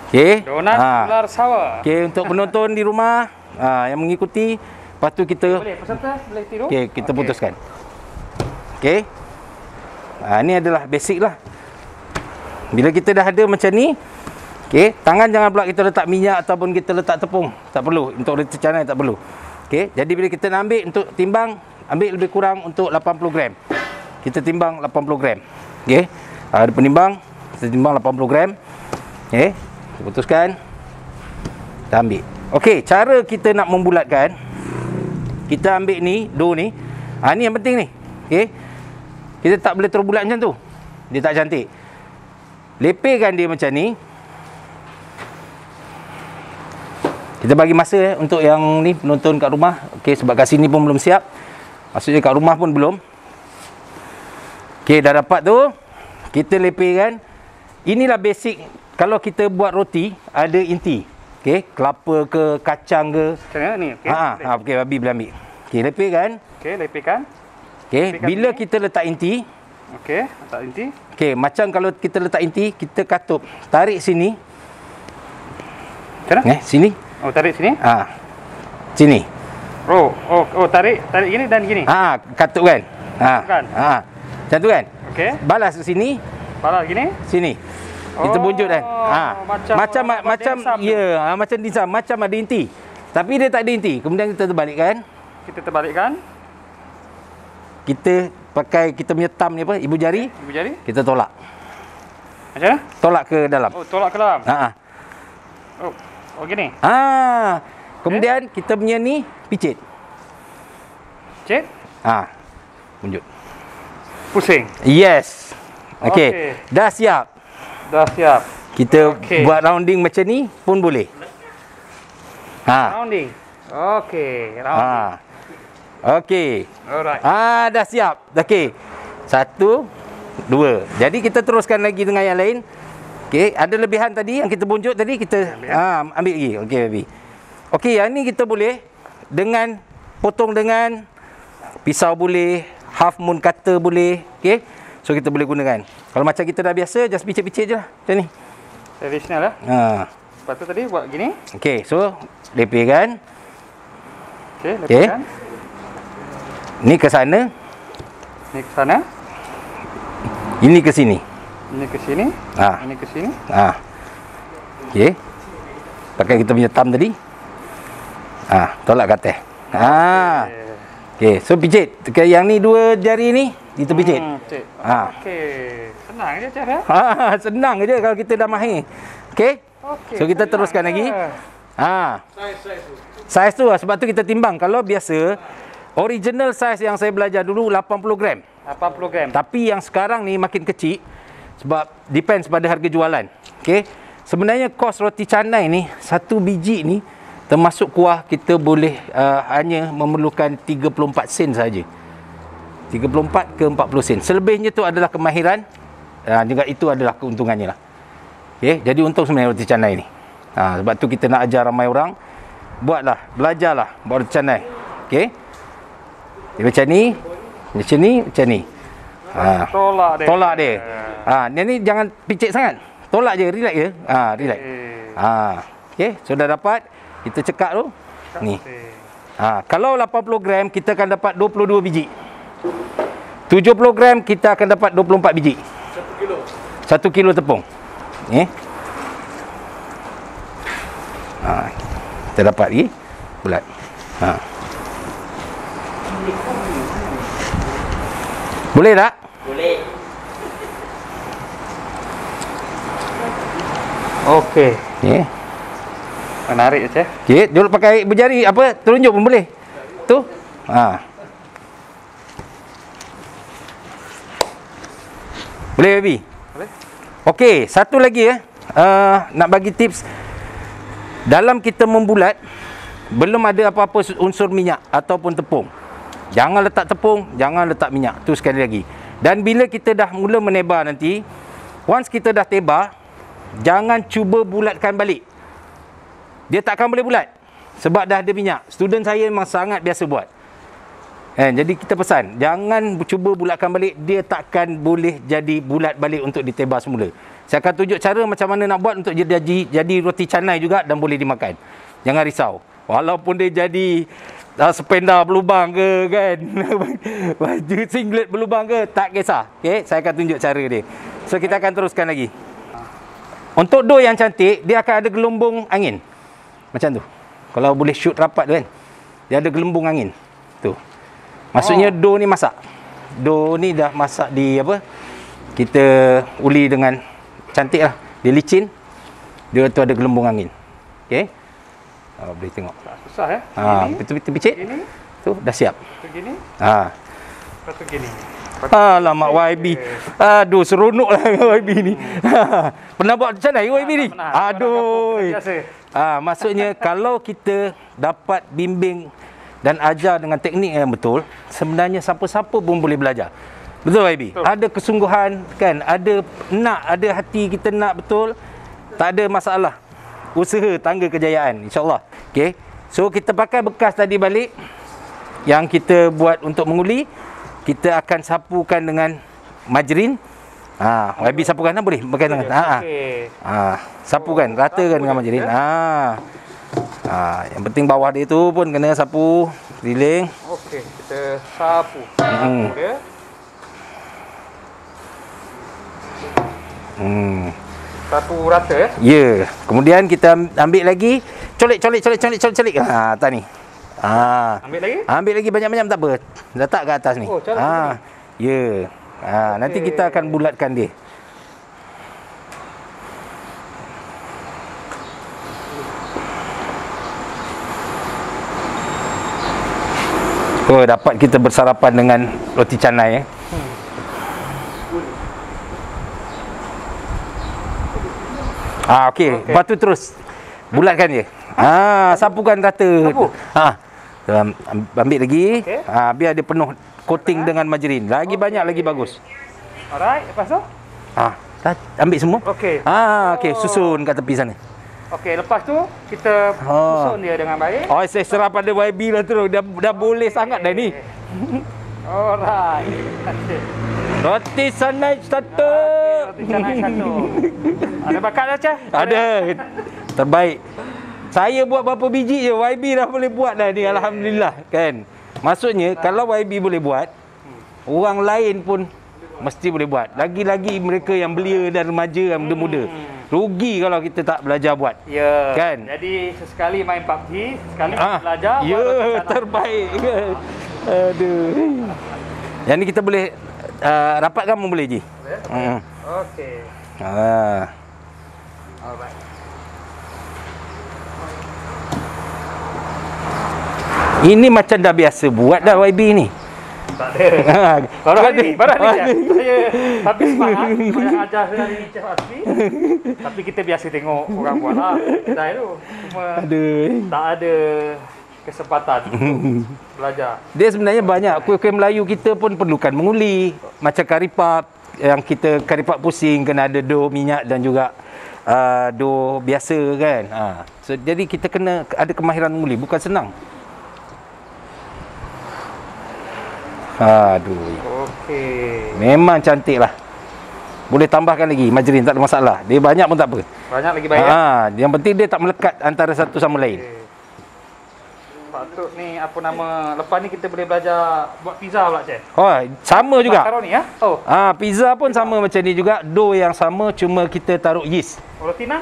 Okey. Donat ular sawah. Okey, untuk penonton di rumah yang mengikuti, lepas tu kita boleh peserta boleh tiru. Okey, kita putuskan. Okey. Ni adalah basic lah. Bila kita dah ada macam ni, okey, tangan jangan pula kita letak minyak ataupun kita letak tepung. Tak perlu. Untuk roti canai tak perlu. Okey, jadi bila kita nak ambil untuk timbang, ambil lebih kurang untuk 80 gram. Kita timbang 80 gram. Okey. Ada penimbang, kita timbang 80 gram. Okey. Kita putuskan. Kita ambil. Okey, cara kita nak membulatkan, kita ambil ni, dough ni. Ni yang penting ni. Okey. Kita tak boleh terbulat macam tu. Dia tak cantik. Lepaskan dia macam ni. Kita bagi masa untuk yang ni penonton kat rumah. Okey, sebab kat sini pun belum siap. Maksudnya kat rumah pun belum. Okey, dah dapat tu. Kita lepaskan. Inilah basic kalau kita buat roti, ada inti. Okey, kelapa ke, kacang ke. Macam mana ni? Okey. Okey, babi boleh ambil. Okey, lepaskan. Okey, lepaskan. Okey, bila kita letak inti. Okey, letak inti. Okey, macam kalau kita letak inti, kita katup. Tarik sini. Macam mana? Sini. Oh, tarik sini. Sini. Oh, tarik gini dan gini. Katup kan? Kan? Macam tu kan? Okey. Balas ke sini. Balas gini. Sini. Kita bunjuk kan? Macam dimsum. macam dimsum, macam ada inti. Tapi dia tak ada inti. Kemudian kita terbalikkan. Kita terbalikkan. Kita pakai kita punya thumb ni apa? Ibu jari. Ibu jari. Kita tolak. Macam mana? Tolak ke dalam. Oh, tolak ke dalam. Oh, gini. Kemudian kita punya ni picit. Cik. Bunjuk. Pusing. Yes. Okey. Okey. Dah siap. Dah siap. Kita buat rounding macam ni pun boleh. Rounding. Okey, rounding. Okey. Alright. Dah siap. Okey. 1, 2. Jadi kita teruskan lagi dengan yang lain. Okey, ada lebihan tadi yang kita bunjuk tadi kita ambil lagi. Okey baby. Okey, yang ni kita boleh dengan potong dengan pisau boleh, half moon cutter boleh. Okey. So kita boleh gunakan. Kalau macam kita dah biasa, just picit-picit je lah. Macam ni. Tradisional lah. Lepas tu tadi buat gini. Okey, so lepaskan. Okey, lepaskan. Ni ke sana. Ni ke sana. Ini ke sini. Ini ke sini. Ini ke sini. Okey. Pakai kita punya thumb tadi. Tolak ke atas. Okey, so picit. Yang ni dua jari ni kita picit. Okey. Senang je cara. Senang je kalau kita dah mahir. Okey. So kita teruskan lagi. Saiz tu sebab tu kita timbang. Kalau biasa original saiz yang saya belajar dulu 80 gram. 80 gram. Tapi yang sekarang ni makin kecil sebab depends pada harga jualan. Okey. Sebenarnya kos roti canai ni satu biji ni termasuk kuah kita boleh hanya memerlukan 34 sen saja. 34 ke 40 sen. Selebihnya tu adalah kemahiran. Juga itu adalah keuntungannya lah. Okey, jadi untung sebenarnya roti canai ni. Sebab tu kita nak ajar ramai orang, buatlah, belajarlah buat roti canai. Okey. Macam ni, macam ni, macam ni. Tolak dia. Ni jangan picit sangat. Tolak je, relax je. Relax. Okey, sudah dapat. Kita cekak tu. Ni. Kalau 80 gram kita akan dapat 22 biji. 70 gram kita akan dapat 24 biji. 1 kilo. 1 kilo tepung. Kita dapat lagi bulat. Boleh tak? Boleh. Okey. Menarik je. Okey, dulu pakai berjari apa? Telunjuk pun boleh. Tu. Boleh, baby? Boleh. Okey, satu lagi nak bagi tips. Dalam kita membulat, belum ada apa-apa unsur minyak ataupun tepung. Jangan letak tepung, jangan letak minyak. Tu sekali lagi. Dan bila kita dah mula menebar nanti, once kita dah tebar, jangan cuba bulatkan balik. Dia takkan boleh bulat sebab dah ada minyak. Student saya memang sangat biasa buat. Jadi kita pesan, jangan cuba bulatkan balik. Dia takkan boleh jadi bulat balik untuk ditebar semula. Saya akan tunjuk cara macam mana nak buat untuk jadi roti canai juga dan boleh dimakan. Jangan risau. Walaupun dia jadi sependa berlubang ke kan, baju singlet berlubang ke, tak kisah. Okey, saya akan tunjuk cara dia. So kita akan teruskan lagi. Untuk dough yang cantik, dia akan ada gelombung angin. Macam tu. Kalau boleh shoot rapat tu kan. Dia ada gelombung angin. Tu. Maksudnya dough ni masak. Dough ni dah masak di apa? Kita uli dengan cantik lah. Dia licin. Dia tu ada gelombung angin. Okey. Boleh tengok. Susah Betul-betul picit. Gini. Tu dah siap. Begini. Lepas tu gini. Alamak YB. Aduh, seronok lah YB ni. Pernah buat macam mana YB ni? Aduh. Maksudnya kalau kita dapat bimbing dan ajar dengan teknik yang betul, sebenarnya siapa-siapa pun boleh belajar. Betul YB? Betul. Ada kesungguhan kan, ada hati kita nak betul, tak ada masalah. Usaha tangga kejayaan, insya-Allah. Okey. So kita pakai bekas tadi balik yang kita buat untuk menguli, kita akan sapukan dengan margarin. YB sapukan boleh pakai tangan. Okey. Sapukan, ratakan dengan margarin. Yang penting bawah dia tu pun kena sapu, keliling. Okey, kita sapu. Dia. Sapu rata ya? Ya. Kemudian kita ambil lagi, colek. Atas ni. Ambil lagi? Ambil lagi banyak-banyak tak apa. Letak ke atas ni. Cara ya. Nanti kita akan bulatkan dia. Dapat kita bersarapan dengan roti canai okey. Lepas tu terus bulatkan dia. Sapukan rata. Sapu. Ambil lagi. Biar dia penuh coating dengan margarin. Lagi banyak lagi bagus. Alright, lepas tu? Ambil semua. Okey. Okey, susun kat tepi sana. Okey, lepas tu kita susun dia dengan baik. Saya serah pada YB lah terus. Dah boleh sangat dah ni. Alright. Roti canai satu. Roti canai satu. Ada bakat dah, Chef? Ada. Terbaik. Saya buat berapa biji je, YB dah boleh buat dah ni. Alhamdulillah kan. Maksudnya kalau YB boleh buat, orang lain pun mesti boleh buat. Lagi-lagi mereka yang belia dan remaja yang muda-muda. Rugi kalau kita tak belajar buat. Ya. Kan? Jadi sesekali main PUBG, sekali belajar. Ya, terbaik. Aduh. Yang ni kita boleh rapatkan pun boleh je. Boleh? Okey. Alright. Ini macam dah biasa buat dah YB ni. Tak ada. Baru ni saya habis semangat banyak ajar hari ni Chef Asfi. Tapi kita biasa tengok orang buat lah kedai tu. Cuma tak ada kesempatan untuk belajar. Dia sebenarnya banyak kuih-kuih Melayu kita pun perlukan menguli. Macam kari pap, yang kita kari pap pusing kena ada dough minyak dan juga dough biasa kan. So jadi kita kena ada kemahiran menguli, bukan senang. Aduh. Okey. Memang cantik lah. Boleh tambahkan lagi margarin, tak ada masalah. Dia banyak pun tak apa. Banyak lagi baik Yang penting dia tak melekat antara satu sama lain. Okay. Patut ni apa nama, lepas ni kita boleh belajar buat pizza pula Chef. Oh, sama juga. Makaroni ya? Oh. Pizza pun sama macam ni juga. Dough yang sama, cuma kita taruh yeast. Rotinan?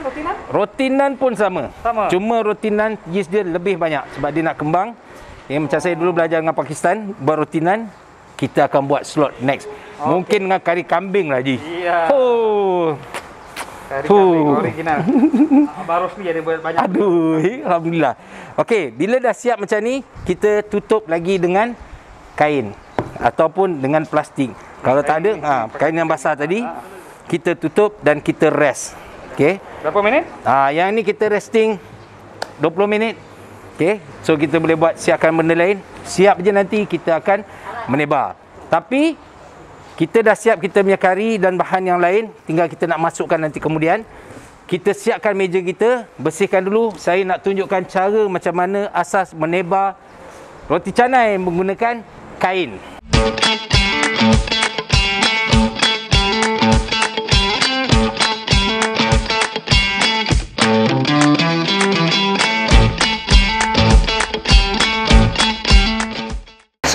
Rotinan pun sama. Sama. Cuma rotinan yeast dia lebih banyak sebab dia nak kembang. Macam saya dulu belajar dengan Pakistan, buat rotinan, kita akan buat slot next. Mungkin dengan kari kambing lah Ji. Iya. Kari kambing original. Abang Rosli ada buat banyak. Aduh, alhamdulillah. Okey, bila dah siap macam ni, kita tutup lagi dengan kain ataupun dengan plastik. Kalau tak ada, kain yang basah tadi, kita tutup dan kita rest. Okey. Berapa minit? Yang ni kita resting 20 minit. Okey. So kita boleh buat siapkan benda lain. Siap je nanti kita akan menebar. Tapi kita dah siap kita punya kari dan bahan yang lain, tinggal kita nak masukkan nanti kemudian. Kita siapkan meja kita, bersihkan dulu. Saya nak tunjukkan cara macam mana asas menebar roti canai menggunakan kain.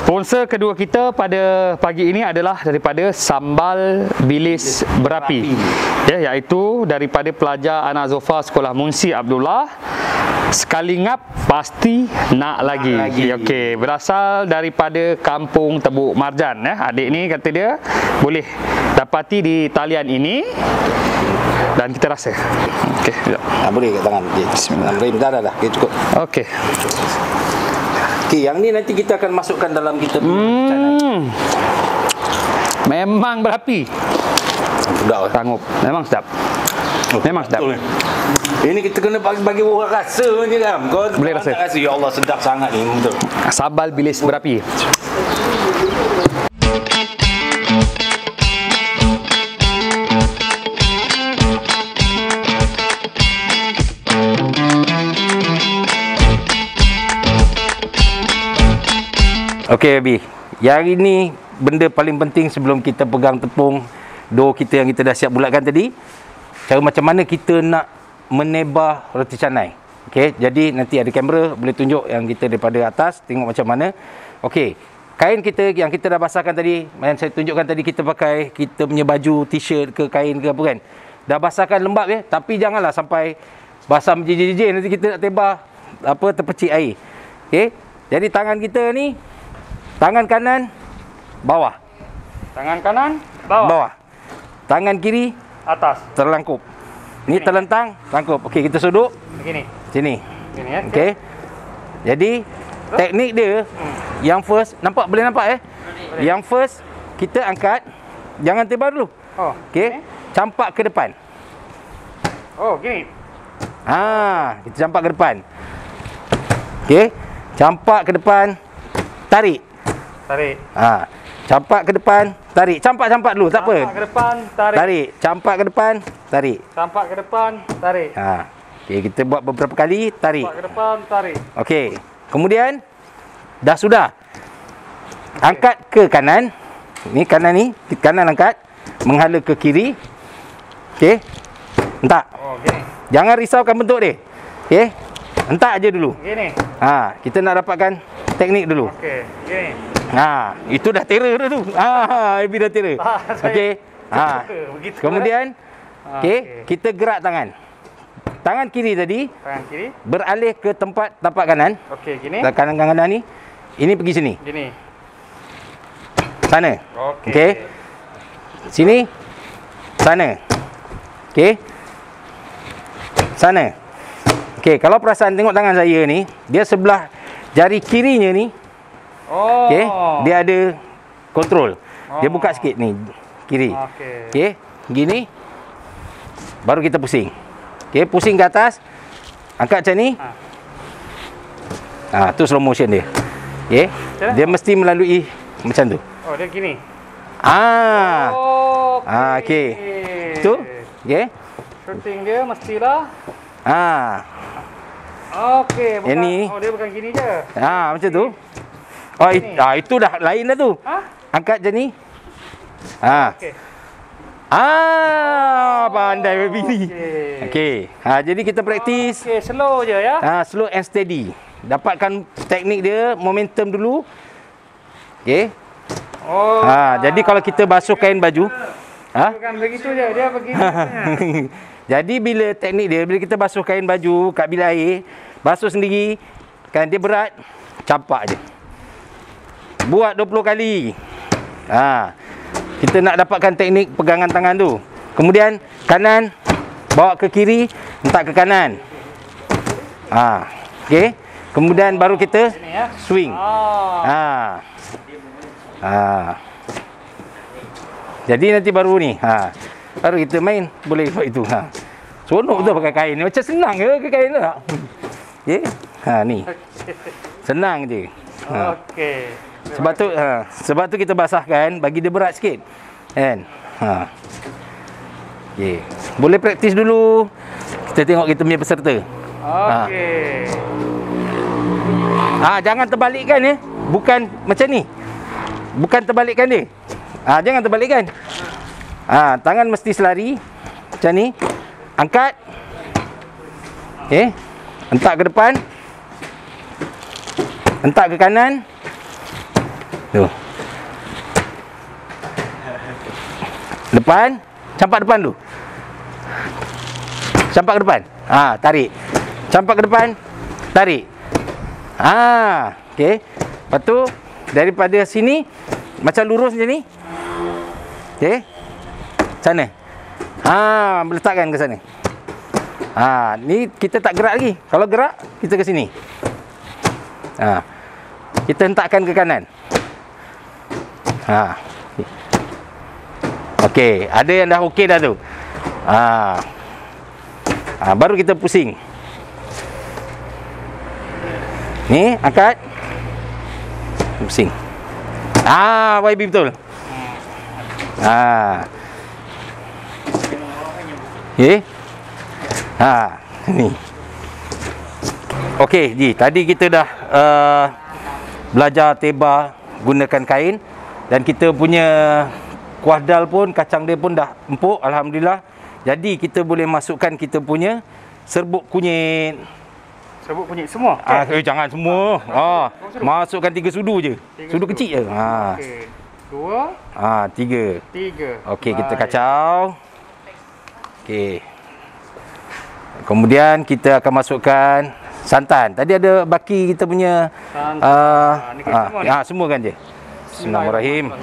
Sponsor kedua kita pada pagi ini adalah daripada Sambal Bilis Berapi. Ya, iaitu daripada pelajar anak Zofa Sekolah Munsi Abdullah. Sekali ngap pasti nak lagi. Okey, berasal daripada Kampung Tebuk Marjan ya. Adik ni kata dia boleh dapati di talian ini dan kita rasa. Okey, sekejap. Boleh kat tangan. Bismillahirrahmanirrahim. Dah. Okay, cukup. Okey. Okey, yang ni nanti kita akan masukkan dalam kita Memang berapi. Sedap. Sanggup. Memang sedap. Memang sedap. Ini kita kena bagi orang rasa je kan. Kau boleh rasa. Ya Allah, sedap sangat ni, betul. Sambal bilis berapi. Okey Abi, yang ini benda paling penting sebelum kita pegang tepung dough kita yang kita dah siap bulatkan tadi. Cara macam mana kita nak menebar roti canai. Okey, jadi nanti ada kamera boleh tunjuk yang kita daripada atas, tengok macam mana. Okey, kain kita yang kita dah basahkan tadi, yang saya tunjukkan tadi, kita pakai kita punya baju t-shirt ke kain ke apa kan. Dah basahkan lembap ya, tapi janganlah sampai basah menjijik-jijik, nanti kita nak tebar terpercik air. Okey, jadi tangan kita ni, tangan kanan bawah. Tangan kanan bawah. Tangan kiri atas. Terlangkup. Ni terlentang, tangkup. Okey, kita suduk begini. Sini. Gini ya. Okey. Jadi teknik dia yang first, boleh nampak Boleh. Yang first kita angkat, jangan tebar dulu. Okey. Campak ke depan. Gini. Kita campak ke depan. Okey. Campak ke depan, tarik. Campak ke depan, tarik. Campak dulu, tak apa. Campak ke depan, tarik. Campak ke depan, tarik. Campak ke depan, tarik. Okey, kita buat beberapa kali, tarik. Campak ke depan, tarik. Okey. Kemudian dah sudah. Angkat ke kanan. Ni kanan ni, kanan angkat, menghala ke kiri. Okey. Hentak. Gini. Jangan risaukan bentuk dia. Okey. Hentak aja dulu. Gini. Kita nak dapatkan teknik dulu. Okey, gini. Itu dah terror dah tu. Ibi dah terror. Okey. Kemudian okey, kita gerak tangan. Tangan kiri tadi, tangan kiri beralih ke tempat tapak kanan. Okey, gini. Kanan ni. Ini pergi sini. Gini. Sana. Okey. Sini. Sana. Okey. Sana. Okey, kalau perasan tengok tangan saya ni, dia sebelah jari kirinya ni. Okey, dia ada kontrol. Dia buka sikit ni, kiri. Okey. Okey, gini. Baru kita pusing. Okey, pusing ke atas. Angkat macam ni. Tu slow motion dia. Okey. Dia mesti melalui macam tu. Oh, dia gini. Okey. Tu. Okey. Shooting dia mestilah. Okey, bukan. Ini. Oh, dia bukan gini je. Macam tu. Oh, itu dah lain dah tu. Angkat je ni. Okey. Pandai baby ni. Okey. Jadi kita praktis. Okey, slow je ya. Slow and steady. Dapatkan teknik dia, momentum dulu. Okey. Jadi kalau kita basuh kain baju, bukan begitu je, dia begini. Jadi bila teknik dia, bila kita basuh kain baju kat bilik air, basuh sendiri, kan dia berat, campak je. Buat 20 kali. Kita nak dapatkan teknik pegangan tangan tu. Kemudian kanan, bawa ke kiri, hentak ke kanan. Okey. Kemudian baru kita swing. Jadi nanti baru ni. Baru kita main boleh buat itu. Seronok betul pakai kain ni. Macam senang ke kain tu tak? Okey. Ni. Senang je. Okey. Sebab tu kita basahkan bagi dia berat sikit. Kan? Okey. Boleh praktis dulu. Kita tengok kita punya peserta. Okey. Jangan terbalikkan ya. Bukan macam ni. Bukan terbalikkan dia. Jangan terbalikkan. Tangan mesti selari macam ni. Angkat. Okey. Hentak ke depan. Hentak ke kanan. Tu. Depan. Campak depan dulu. Campak ke depan. Tarik. Campak ke depan. Tarik. Okey. Lepas tu daripada sini macam lurus macam ni. Okey. Sana. Meletakkan ke sana. Ni kita tak gerak lagi. Kalau gerak, kita ke sini. Kita hentakkan ke kanan. Okey, ada yang dah okey dah tu. Baru kita pusing. Ni, angkat. Pusing. YB betul. Okey. Ni. Okey, Ji, tadi kita dah belajar teba gunakan kain dan kita punya kuah dal pun, kacang dia pun dah empuk, alhamdulillah. Jadi kita boleh masukkan kita punya serbuk kunyit. Serbuk kunyit semua? Jangan semua. Masukkan 3 sudu je. Sudu kecil je. Okey. 2. 3. Okey, kita kacau. Okey. Kemudian kita akan masukkan santan. Tadi ada baki kita punya semua kan je. Bismillahirrahmanirrahim.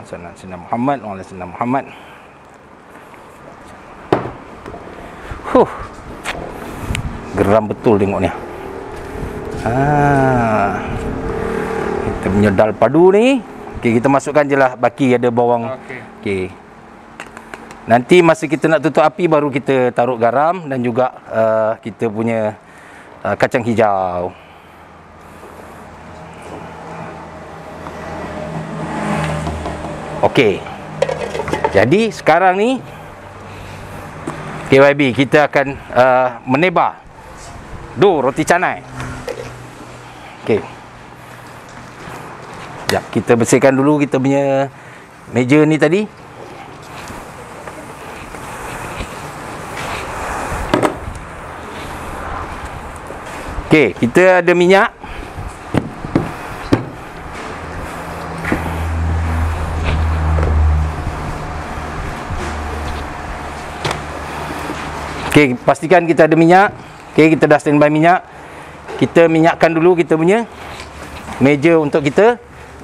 Sayyidina Muhammad wa ala sayyidina Muhammad. Geram betul tengok ni. Kita punya dal padu ni. Okey, kita masukkan je lah baki ada bawang. Okey. Nanti masa kita nak tutup api baru kita taruh garam dan juga kita punya kacang hijau. Okey. Jadi sekarang ni KYB kita akan menebar roti canai. Okey. Sekejap, kita bersihkan dulu kita punya meja ni tadi. Okey, kita ada minyak. Okey, pastikan kita ada minyak. Okey, kita dah standby minyak. Kita minyakkan dulu kita punya meja untuk kita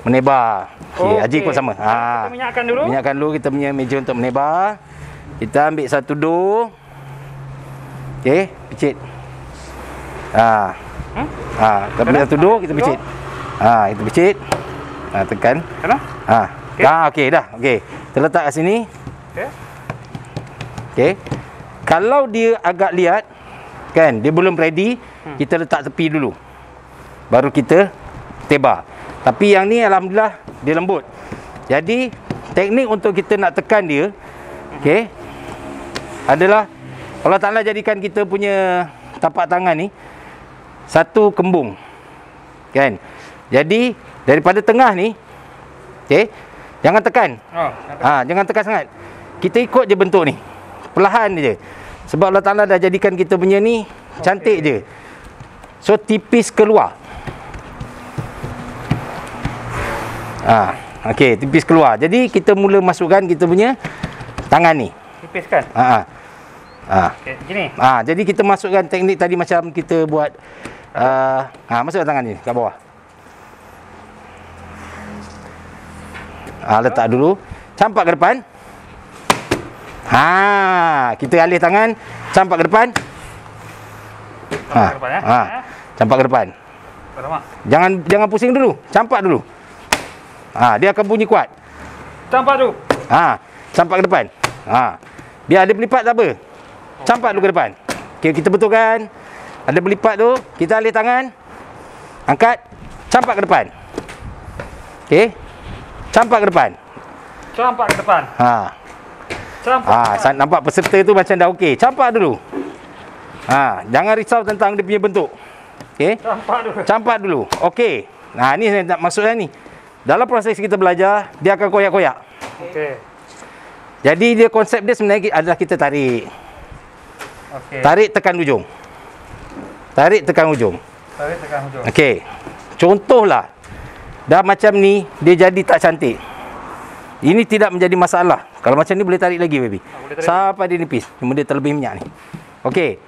menebar. Okey, Haji pun sama. Kita minyakkan dulu. Minyakkan dulu kita punya meja untuk menebar. Kita ambil satu dough. Okey, picit. Kita ambil satu dough, kita picit. Kita picit. Tekan. Kena? Okey. Okey dah. Okey. Terletak kat sini. Okey. Okey. Kalau dia agak liat kan, dia belum ready, kita letak tepi dulu. Baru kita tebar. Tapi yang ni alhamdulillah dia lembut. Jadi teknik untuk kita nak tekan dia, okey, adalah Allah Taala jadikan kita punya tapak tangan ni satu kembung. Kan? Jadi daripada tengah ni, okey, jangan tekan. Jangan tekan sangat. Kita ikut je bentuk ni. Perlahan je. Sebab Allah Taala dah jadikan kita punya ni cantik je. So tipis keluar. Okey, tipis keluar. Jadi kita mula masukkan kita punya tangan ni. Tipis kan? Okey, gini. Jadi kita masukkan teknik tadi macam kita buat masukkan tangan ni kat bawah. Letak dulu. Campak ke depan. Kita alih tangan, campak ke depan. Campak ke depan. Jangan pusing dulu, campak dulu. Dia akan bunyi kuat. Campak dulu. Campak ke depan. Biar ada berlipat tak apa. Campak dulu ke depan. Okey, kita betulkan. Ada berlipat tu, kita alih tangan. Angkat, campak ke depan. Okey. Campak ke depan. Campak ke depan. Nampak peserta tu macam dah okey. Campak dulu. Jangan risau tentang dia punya bentuk. Okey. Campak dulu. Okey. Ni saya nak maksudkan ni. Dalam proses kita belajar, dia akan koyak-koyak. Okey. Jadi dia konsep dia sebenarnya adalah kita tarik. Okey. Tarik tekan ujung. Tarik tekan ujung. Tarik tekan ujung. Okey. Contohlah. Dah macam ni, dia jadi tak cantik. Ini tidak menjadi masalah. Kalau macam ni boleh tarik lagi, baby. Sampai dia nipis. Cuma dia terlebih minyak ni. Okey.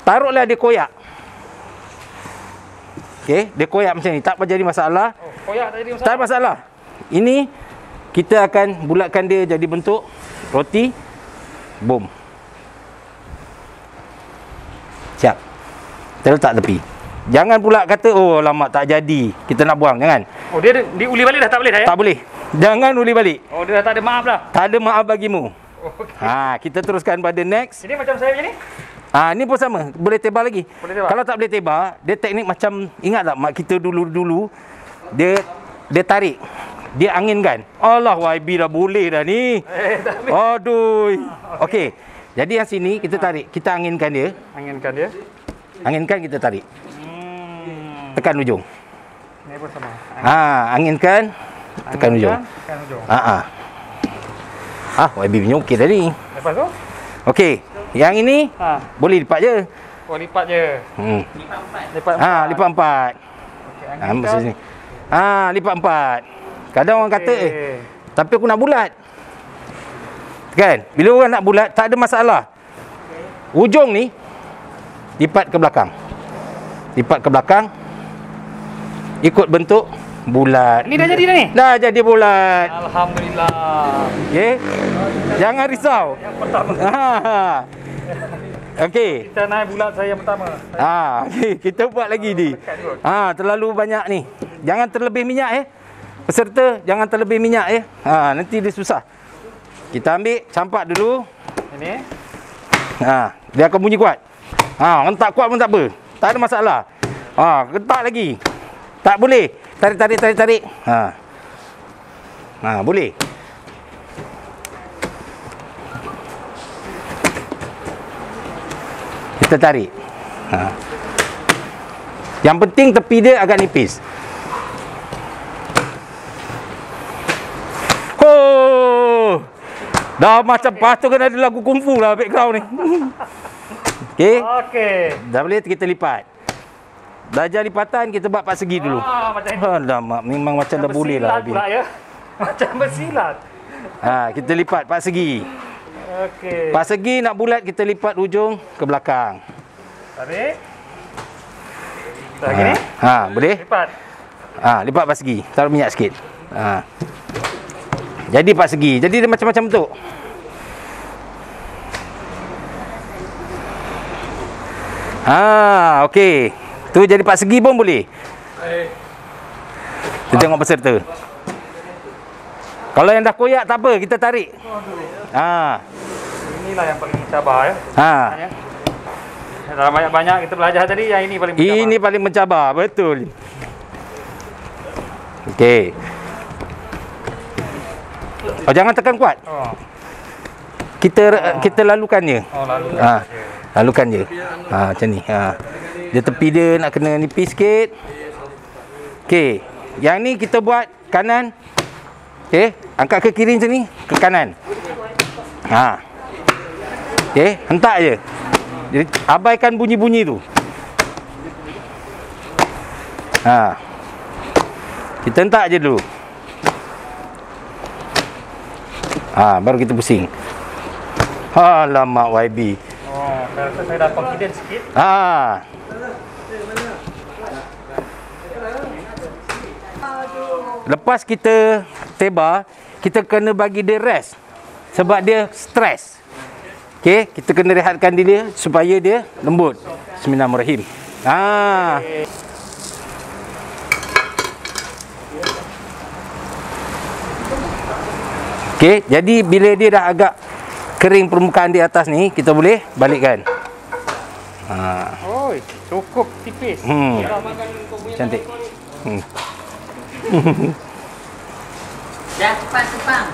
Taruhlah dia koyak. Okey, dia koyak macam ni. Tak jadi masalah. Koyak tak jadi masalah. Tak ada masalah. Ini kita akan bulatkan dia jadi bentuk roti. Boom. Siap. Kita letak tepi. Jangan pula kata, oh lama tak jadi, kita nak buang. Jangan. Dia diuli balik dah tak boleh dah ya? Tak boleh. Jangan uli balik. Dia dah tak ada maaf dah. Tak ada maaf bagimu. Okay. Kita teruskan pada next. Ini macam saya macam ni? Ni pun sama. Boleh tebar lagi. Boleh tebar. Kalau tak boleh tebar, dia teknik macam, ingat tak mak kita dulu-dulu, dia tarik. Dia anginkan. Allah, YB dah boleh dah ni. Aduh. Okey. Jadi yang sini kita tarik. Kita anginkan dia. Anginkan dia. Anginkan, kita tarik. Tekan ujung. Ini pun sama. Anginkan. Tekan ujung. Tekan ujung. YB punya okey tadi. Lepas tu? Okey. Yang ini boleh lipat je. Lipat je. Lipat 4. Lipat 4. Okey, Maksud sini. Lipat 4. Kadang orang kata, tapi aku nak bulat. Kan? Bila orang nak bulat, tak ada masalah. Ujung ni lipat ke belakang. Lipat ke belakang. Ikut bentuk bulat. Ni dah jadi dah ni? Dah jadi bulat. Alhamdulillah. Okey. Jangan risau. Yang pertama. Okey. Kita naik bulat saya yang pertama. Okey, kita buat lagi ni. Terlalu banyak ni. Jangan terlebih minyak Peserta jangan terlebih minyak nanti dia susah. Kita ambil, campak dulu. Ini. Dia akan bunyi kuat. Hentak kuat pun tak apa. Tak ada masalah. Hentak lagi. Tak boleh. Tarik. Boleh. Kita tarik. Yang penting tepi dia agak nipis. Dah macam patut kan ada lagu kungfu lah background ni. Okey. Dah boleh kita lipat. Belajar lipatan kita buat 4 segi dulu. Macam ni. Alamak, memang macam dah boleh lah. Pula ya. Macam bersilat. Kita lipat 4 segi. Okey. 4 segi nak bulat kita lipat ujung ke belakang. Tarik. Lagi ni? Boleh? Lipat. Lipat 4 segi. Taruh minyak sikit. Jadi 4 segi. Jadi dia macam-macam bentuk. Okey. Tu jadi 4 segi pun boleh. Kita tengok peserta. Kalau yang dah koyak tak apa, kita tarik. Inilah yang paling mencabar ya. Ha. Dalam banyak-banyak kita belajar tadi, yang ini paling mencabar. Ini paling mencabar, betul. Okey. Oh, jangan tekan kuat. Kita lalukan je. Lalukan. Lalukan je. Macam ni. Dia tepi dia nak kena nipis sikit. Okey. Yang ni kita buat kanan. Okey, angkat ke kiri macam ni, ke kanan. Okey, hentak je. Jadi abaikan bunyi-bunyi tu. Kita hentak je dulu. Baru kita pusing. Alamak YB. Saya rasa saya dah confident sikit. Lepas kita tebar, kita kena bagi dia rest. Sebab dia stres. Okey, kita kena rehatkan dia supaya dia lembut. Bismillahirrahmanirrahim. Okey, jadi bila dia dah agak kering permukaan di atas ni, kita boleh balikkan. Cukup tipis. Cantik. Dah sepang.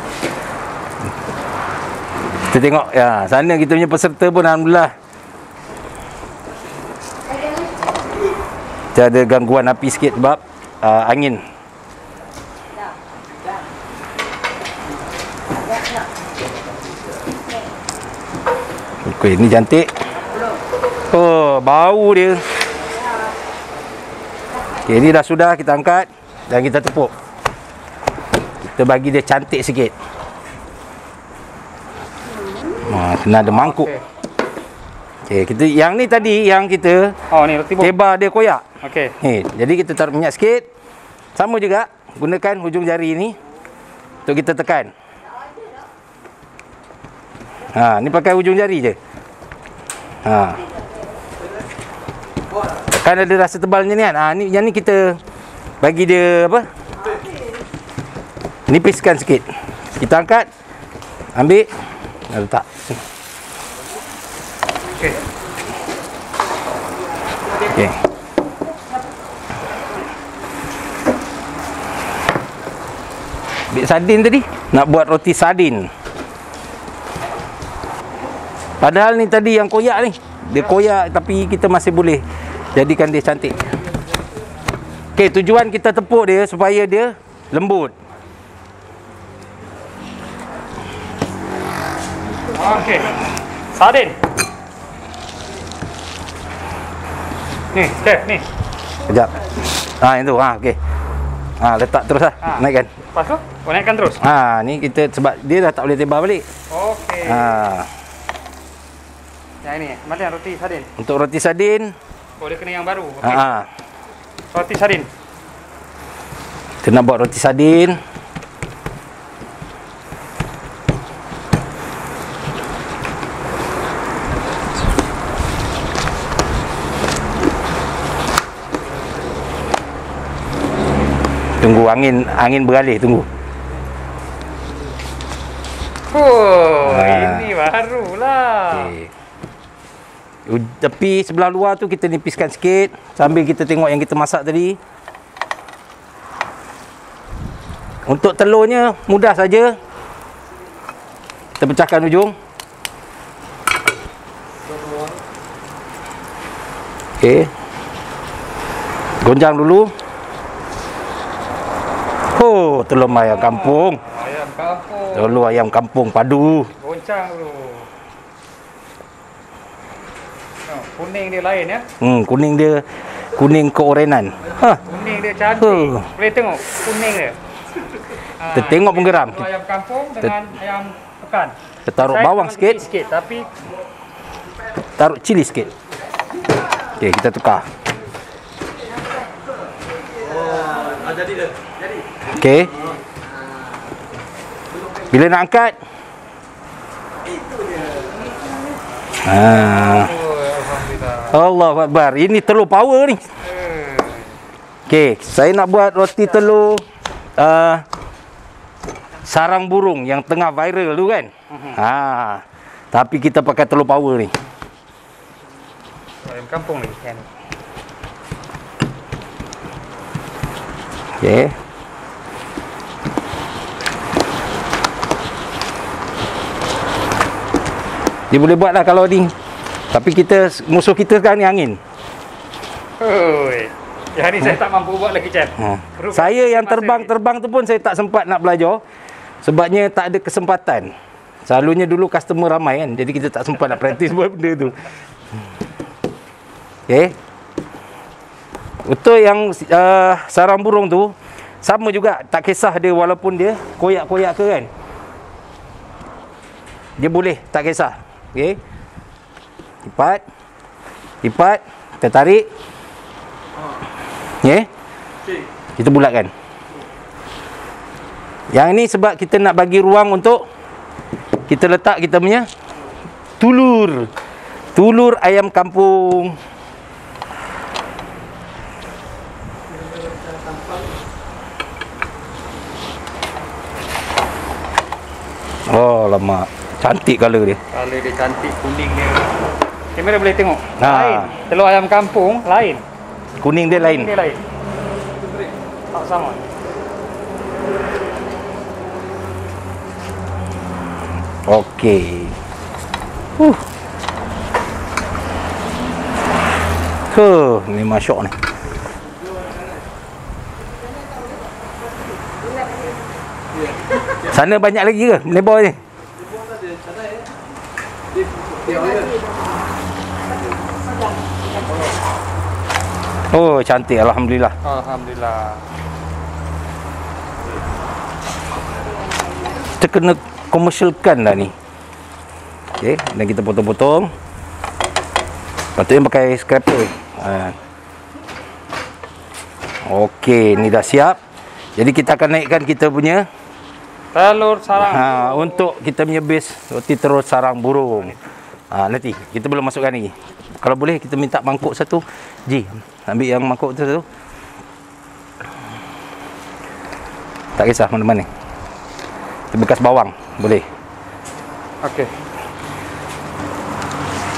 Kita tengok ya, sana kita punya peserta pun alhamdulillah. Kita ada gangguan api sikit sebab angin. Okey, ni cantik. Oh, bau dia. Okey, ni dah sudah, kita angkat dan kita tepuk. Kita bagi dia cantik sikit. Kena ada mangkuk. Okey, kita yang ni tadi yang kita ni roti bom. tebar dia koyak. Okey. Jadi kita taruh minyak sikit. Sama juga, gunakan hujung jari ni untuk kita tekan. Ni pakai hujung jari je. Kan ada rasa tebalnya ni kan. Ni yang ni kita bagi dia apa? Nipiskan sikit. Kita angkat. Ambil. Letak. Okey. Okey. Ambil sardin tadi. Nak buat roti sardin. Padahal ni tadi yang koyak ni. Dia koyak tapi kita masih boleh jadikan dia cantik. Okey, tujuan kita tepuk dia supaya dia lembut. Okey. Sardin. Ni, chef ni. Sekejap. Yang tu. Okey. Letak terus lah. Naikkan. Lepas tu, naikkan terus. Ni kita sebab dia dah tak boleh tebar balik. Okey. Yang ini, mana yang roti sardin? Untuk roti sardin. Dia kena yang baru. Okey. Roti sardin. Kita nak buat roti sardin. Tunggu angin beralih, tunggu. Ini barulah. Okey. Tepi sebelah luar tu kita nipiskan sikit sambil kita tengok yang kita masak tadi. Untuk telurnya mudah saja. Kita pecahkan ujung. Okey. Gonjang dulu. Telur ayam kampung. Ayam kampung. Telur ayam kampung padu. Goncang dulu. Kuning dia lain ya. Kuning dia kuning keorenan. Kuning dia cantik. Boleh tengok kuning dia. Kita tengok penggeram. Ayam kampung dengan ayam pekan. Kita taruh bawang sikit. Tapi taruh cili sikit. Okey, kita tukar. Jadi dah. Okey. Bila nak angkat? Alhamdulillah. Allahu Akbar. Ini telur power ni. Okey, saya nak buat roti telur sarang burung yang tengah viral tu kan. Tapi kita pakai telur power ni. Ayam kampung ni kan. Okey. Dia boleh buat lah kalau ni. Tapi musuh kita sekarang ni angin. Oi. Yang ni saya tak mampu buat lagi, Chef. Saya yang terbang tu pun saya tak sempat nak belajar. Sebabnya tak ada kesempatan. Selalunya dulu customer ramai kan. Jadi kita tak sempat nak praktis buat benda tu. Okey. Untuk yang sarang burung tu, sama juga. Tak kisah dia walaupun dia koyak-koyak ke kan. Dia boleh, tak kisah. Okey. Lipat. Kita tarik. Okey. Kita bulatkan. Yang ni sebab kita nak bagi ruang untuk kita letak kita punya telur ayam kampung. Oh lama, cantik color dia. Color dia cantik, kuning dia. Kamera boleh tengok. Lain. Telur ayam kampung lain. Kuning dia lain. Kuning dia lain. Tak sama. Okey. Memang syok ni. Sana banyak lagi ke lebar ni? Oh, cantik, alhamdulillah. Alhamdulillah. Kita kena komersialkan dah ni. Okey, dan kita potong-potong. Patutnya pakai scraper. Okey, ni dah siap. Jadi kita akan naikkan kita punya telur sarang. Untuk kita punya base roti telur sarang burung. Nanti kita belum masukkan lagi. Kalau boleh kita minta mangkuk satu. Ji, ambil yang mangkuk tu satu. Tak kisah mana-mana. Bekas bawang boleh. Okey.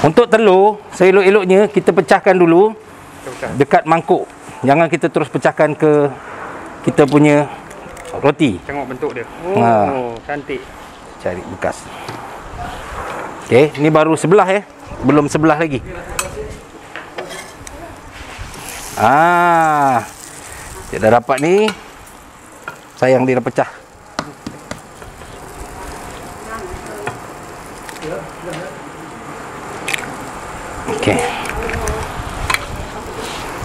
Untuk telur, seelok-eloknya kita pecahkan dulu dekat mangkuk. Jangan kita terus pecahkan ke kita punya roti. Tengok bentuk dia. Cantik. Cari bekas. Okey, ni baru sebelah belum sebelah lagi. Dia dah dapat ni. Sayang dia dah pecah. Okey.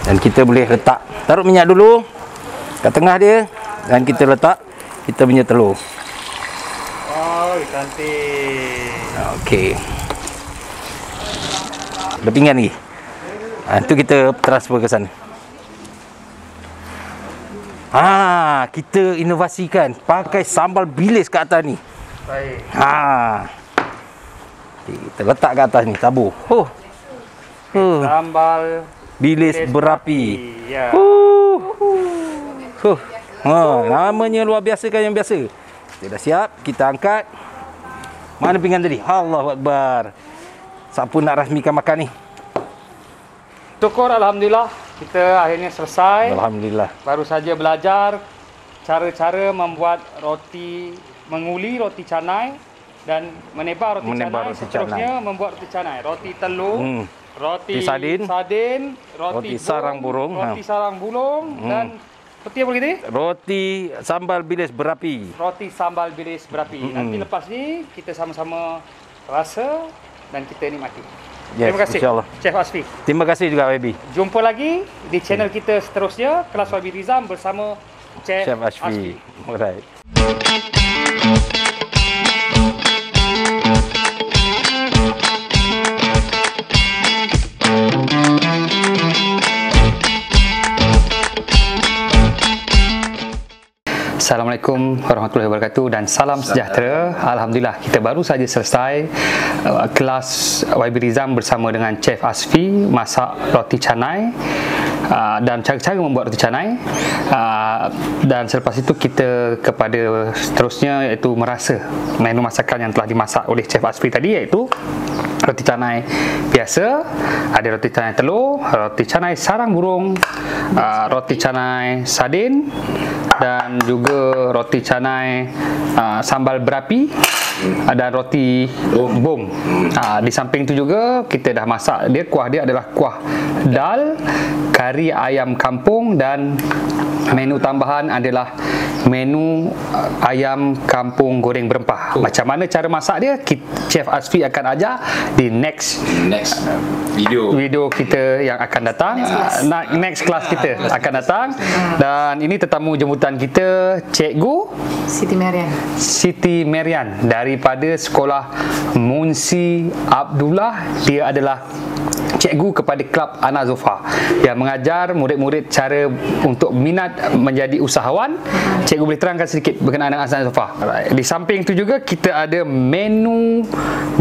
Dan kita boleh letak. Taruh minyak dulu kat tengah dia dan kita letak kita punya telur. Oh, cantik. Okey. Ada pinggan lagi. Itu kita transfer ke sana. Kita inovasikan pakai sambal bilis kat atas ni. Baik. Kita letak kat atas ni, tabur. Sambal bilis berapi. Ya. Namanya luar biasa kan yang biasa. Dia dah siap, kita angkat. Mana pinggan tadi? Allahu Akbar. Siapa nak rasmikan makan ni? Syukur alhamdulillah kita akhirnya selesai. Alhamdulillah. Baru saja belajar cara-cara membuat roti, menguli roti canai dan menebar roti canai. Seterusnya membuat roti canai, roti telur, roti sardin, roti sarang burung, dan roti apa lagi? Roti sambal bilis berapi. Roti sambal bilis berapi. Nanti lepas ni kita sama-sama rasa dan kita nikmati. Yes, terima kasih insyaAllah. Chef Asfi. Terima kasih juga YB. Jumpa lagi di channel kita seterusnya, Kelas YB Rizam bersama Chef Asfi. Alright. Assalamualaikum warahmatullahi wabarakatuh dan salam sejahtera. Alhamdulillah kita baru saja selesai kelas YB Rizam bersama dengan Chef Asfi masak roti canai dan cara-cara membuat roti canai. Dan selepas itu kita kepada seterusnya iaitu merasa menu masakan yang telah dimasak oleh Chef Asfi tadi, iaitu roti canai biasa, ada roti canai telur, roti canai sarang burung, roti canai sardin, dan juga roti canai sambal berapi, dan roti bom. Di samping itu juga kita dah masak dia, kuah dia adalah kuah dal, kari ayam kampung, dan menu tambahan adalah menu ayam kampung goreng berempah. Macam mana cara masak dia, Chef Asfi akan ajar di next video kita yang akan datang. Next class kita akan datang. Dan ini tetamu jemputan kita, Cikgu Siti Marian daripada Sekolah Munsi Abdullah. Dia adalah cikgu kepada Kelab Ana Zofa yang mengajar murid-murid cara untuk minat menjadi usahawan. Cikgu boleh terangkan sedikit berkenaan dengan Ana Zofa. Di samping itu juga kita ada menu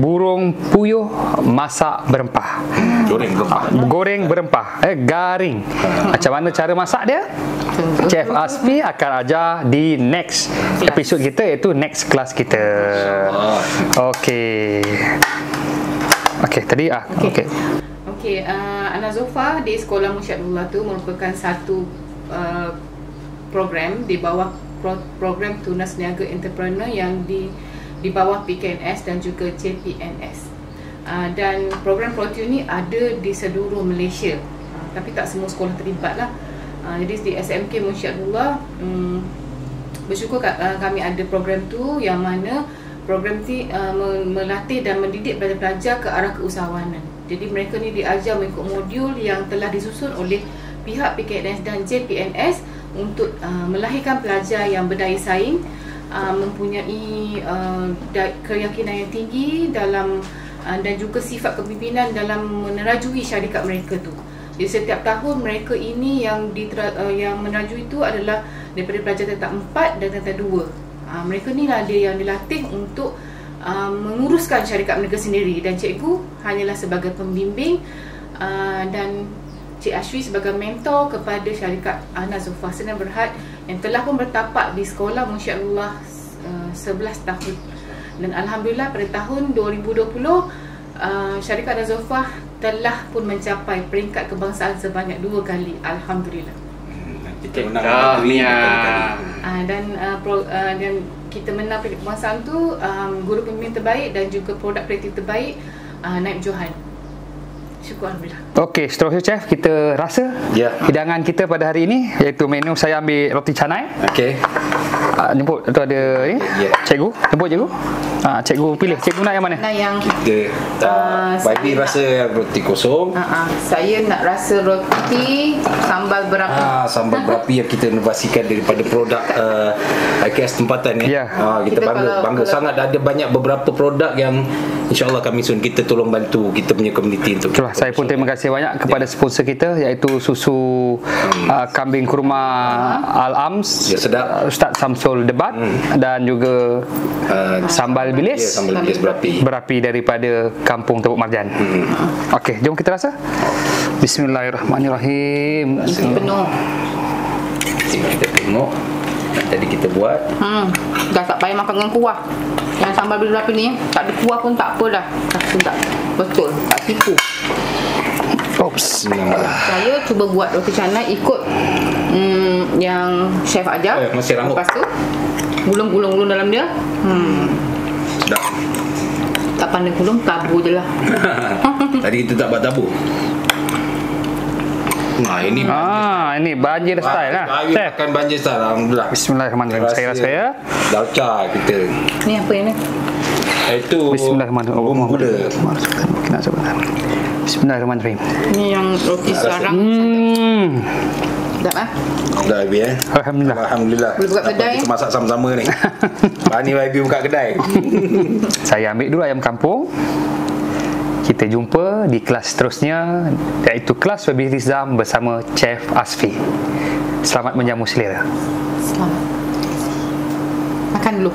burung puyuh masak berempah. Goreng berempah. Garing. Macam mana cara masak dia? Chef Asfi akan ajar di next episod kita, iaitu next class kita. Okey. Tadi Ana Zofa di Sekolah Munshi Abdullah tu merupakan satu program di bawah program Tunas Niaga Entrepreneur yang di bawah PKNS dan juga JPNS. Dan program ProTune ni ada di seluruh Malaysia, tapi tak semua sekolah terlibat lah. Jadi di SMK Munshi Abdullah bersyukur kami ada program tu, yang mana program ni melatih dan mendidik pelajar-pelajar ke arah keusahawanan. Jadi mereka ni diajar mengikut modul yang telah disusun oleh pihak PKNS dan JPNS untuk melahirkan pelajar yang berdaya saing, mempunyai keyakinan yang tinggi dalam dan juga sifat kepimpinan dalam menerajui syarikat mereka tu. Jadi setiap tahun mereka ini yang menerajui itu adalah daripada pelajar tingkat 4 dan tingkat 2. Mereka ni lah dia yang dilatih untuk menguruskan syarikat mereka sendiri, dan cikgu hanyalah sebagai pembimbing, dan Cik Ashwi sebagai mentor kepada syarikat Ana Zofa Sdn Bhd yang telah pun bertapak di Sekolah Munshi Abdullah 11 tahun. Dan alhamdulillah pada tahun 2020 syarikat Ana Zofa telah pun mencapai peringkat kebangsaan sebanyak 2 kali. Alhamdulillah. Kita menang dan kita menang peringkat kebangsaan tu, guru pembimbing terbaik dan juga produk kreatif terbaik, Naib Johan. Syukur alhamdulillah. Okey, seterusnya Chef, kita rasa hidangan kita pada hari ini, iaitu menu saya ambil roti canai. Jemput tu ada ni. Cikgu, jemput cikgu. Cikgu pilih. Cikgu nak yang mana? Nak yang kita bagi rasa yang roti kosong. Saya nak rasa roti sambal berapi. Sambal berapi yang kita inovasikan daripada produk IKS tempatan ni. Kita bangga sangat. Ada banyak beberapa produk yang insya-Allah kami kita tolong bantu kita punya komuniti untuk. Itulah, saya pun terima kasih banyak kepada sponsor kita, iaitu susu kambing kurma Al-Ams, Ustaz Samsul Debat, dan juga sambal bilis, berapi daripada Kampung Tepuk Marjan. Okey, jom kita rasa. Bismillahirrahmanirrahim. Penuh. Kita tengok tadi kita buat. Dah tak payah makan dengan kuah. Yang sambal berapi ni tak ada kuah pun tak apa dah. Tak betul, tak tipu. Saya cuba buat roti canai ikut yang chef ajar. Lepas tu gulung dalam dia. Sedap. Tak pandai gulung, tabur je lah. Tadi kita tak buat tabur. Ini banjir style lah. Chef makan banjir style, alhamdulillah. Bismillahirrahmanirrahim. Saya rasa ya. Dalca kita. Ni apa ini? Itu Bismillahirrahmanirrahim. Bismillahirrahmanirrahim. Ni yang roti sarang. Sedap Dah Ibi Alhamdulillah. Boleh buka kedai. Kita masak sama-sama ni. Ni Ibi buka kedai. Saya ambil dulu ayam kampung. Kita jumpa di kelas seterusnya, iaitu kelas Baby Rizam bersama Chef Asfi. Selamat menjamu selera. Selamat. Makan dulu.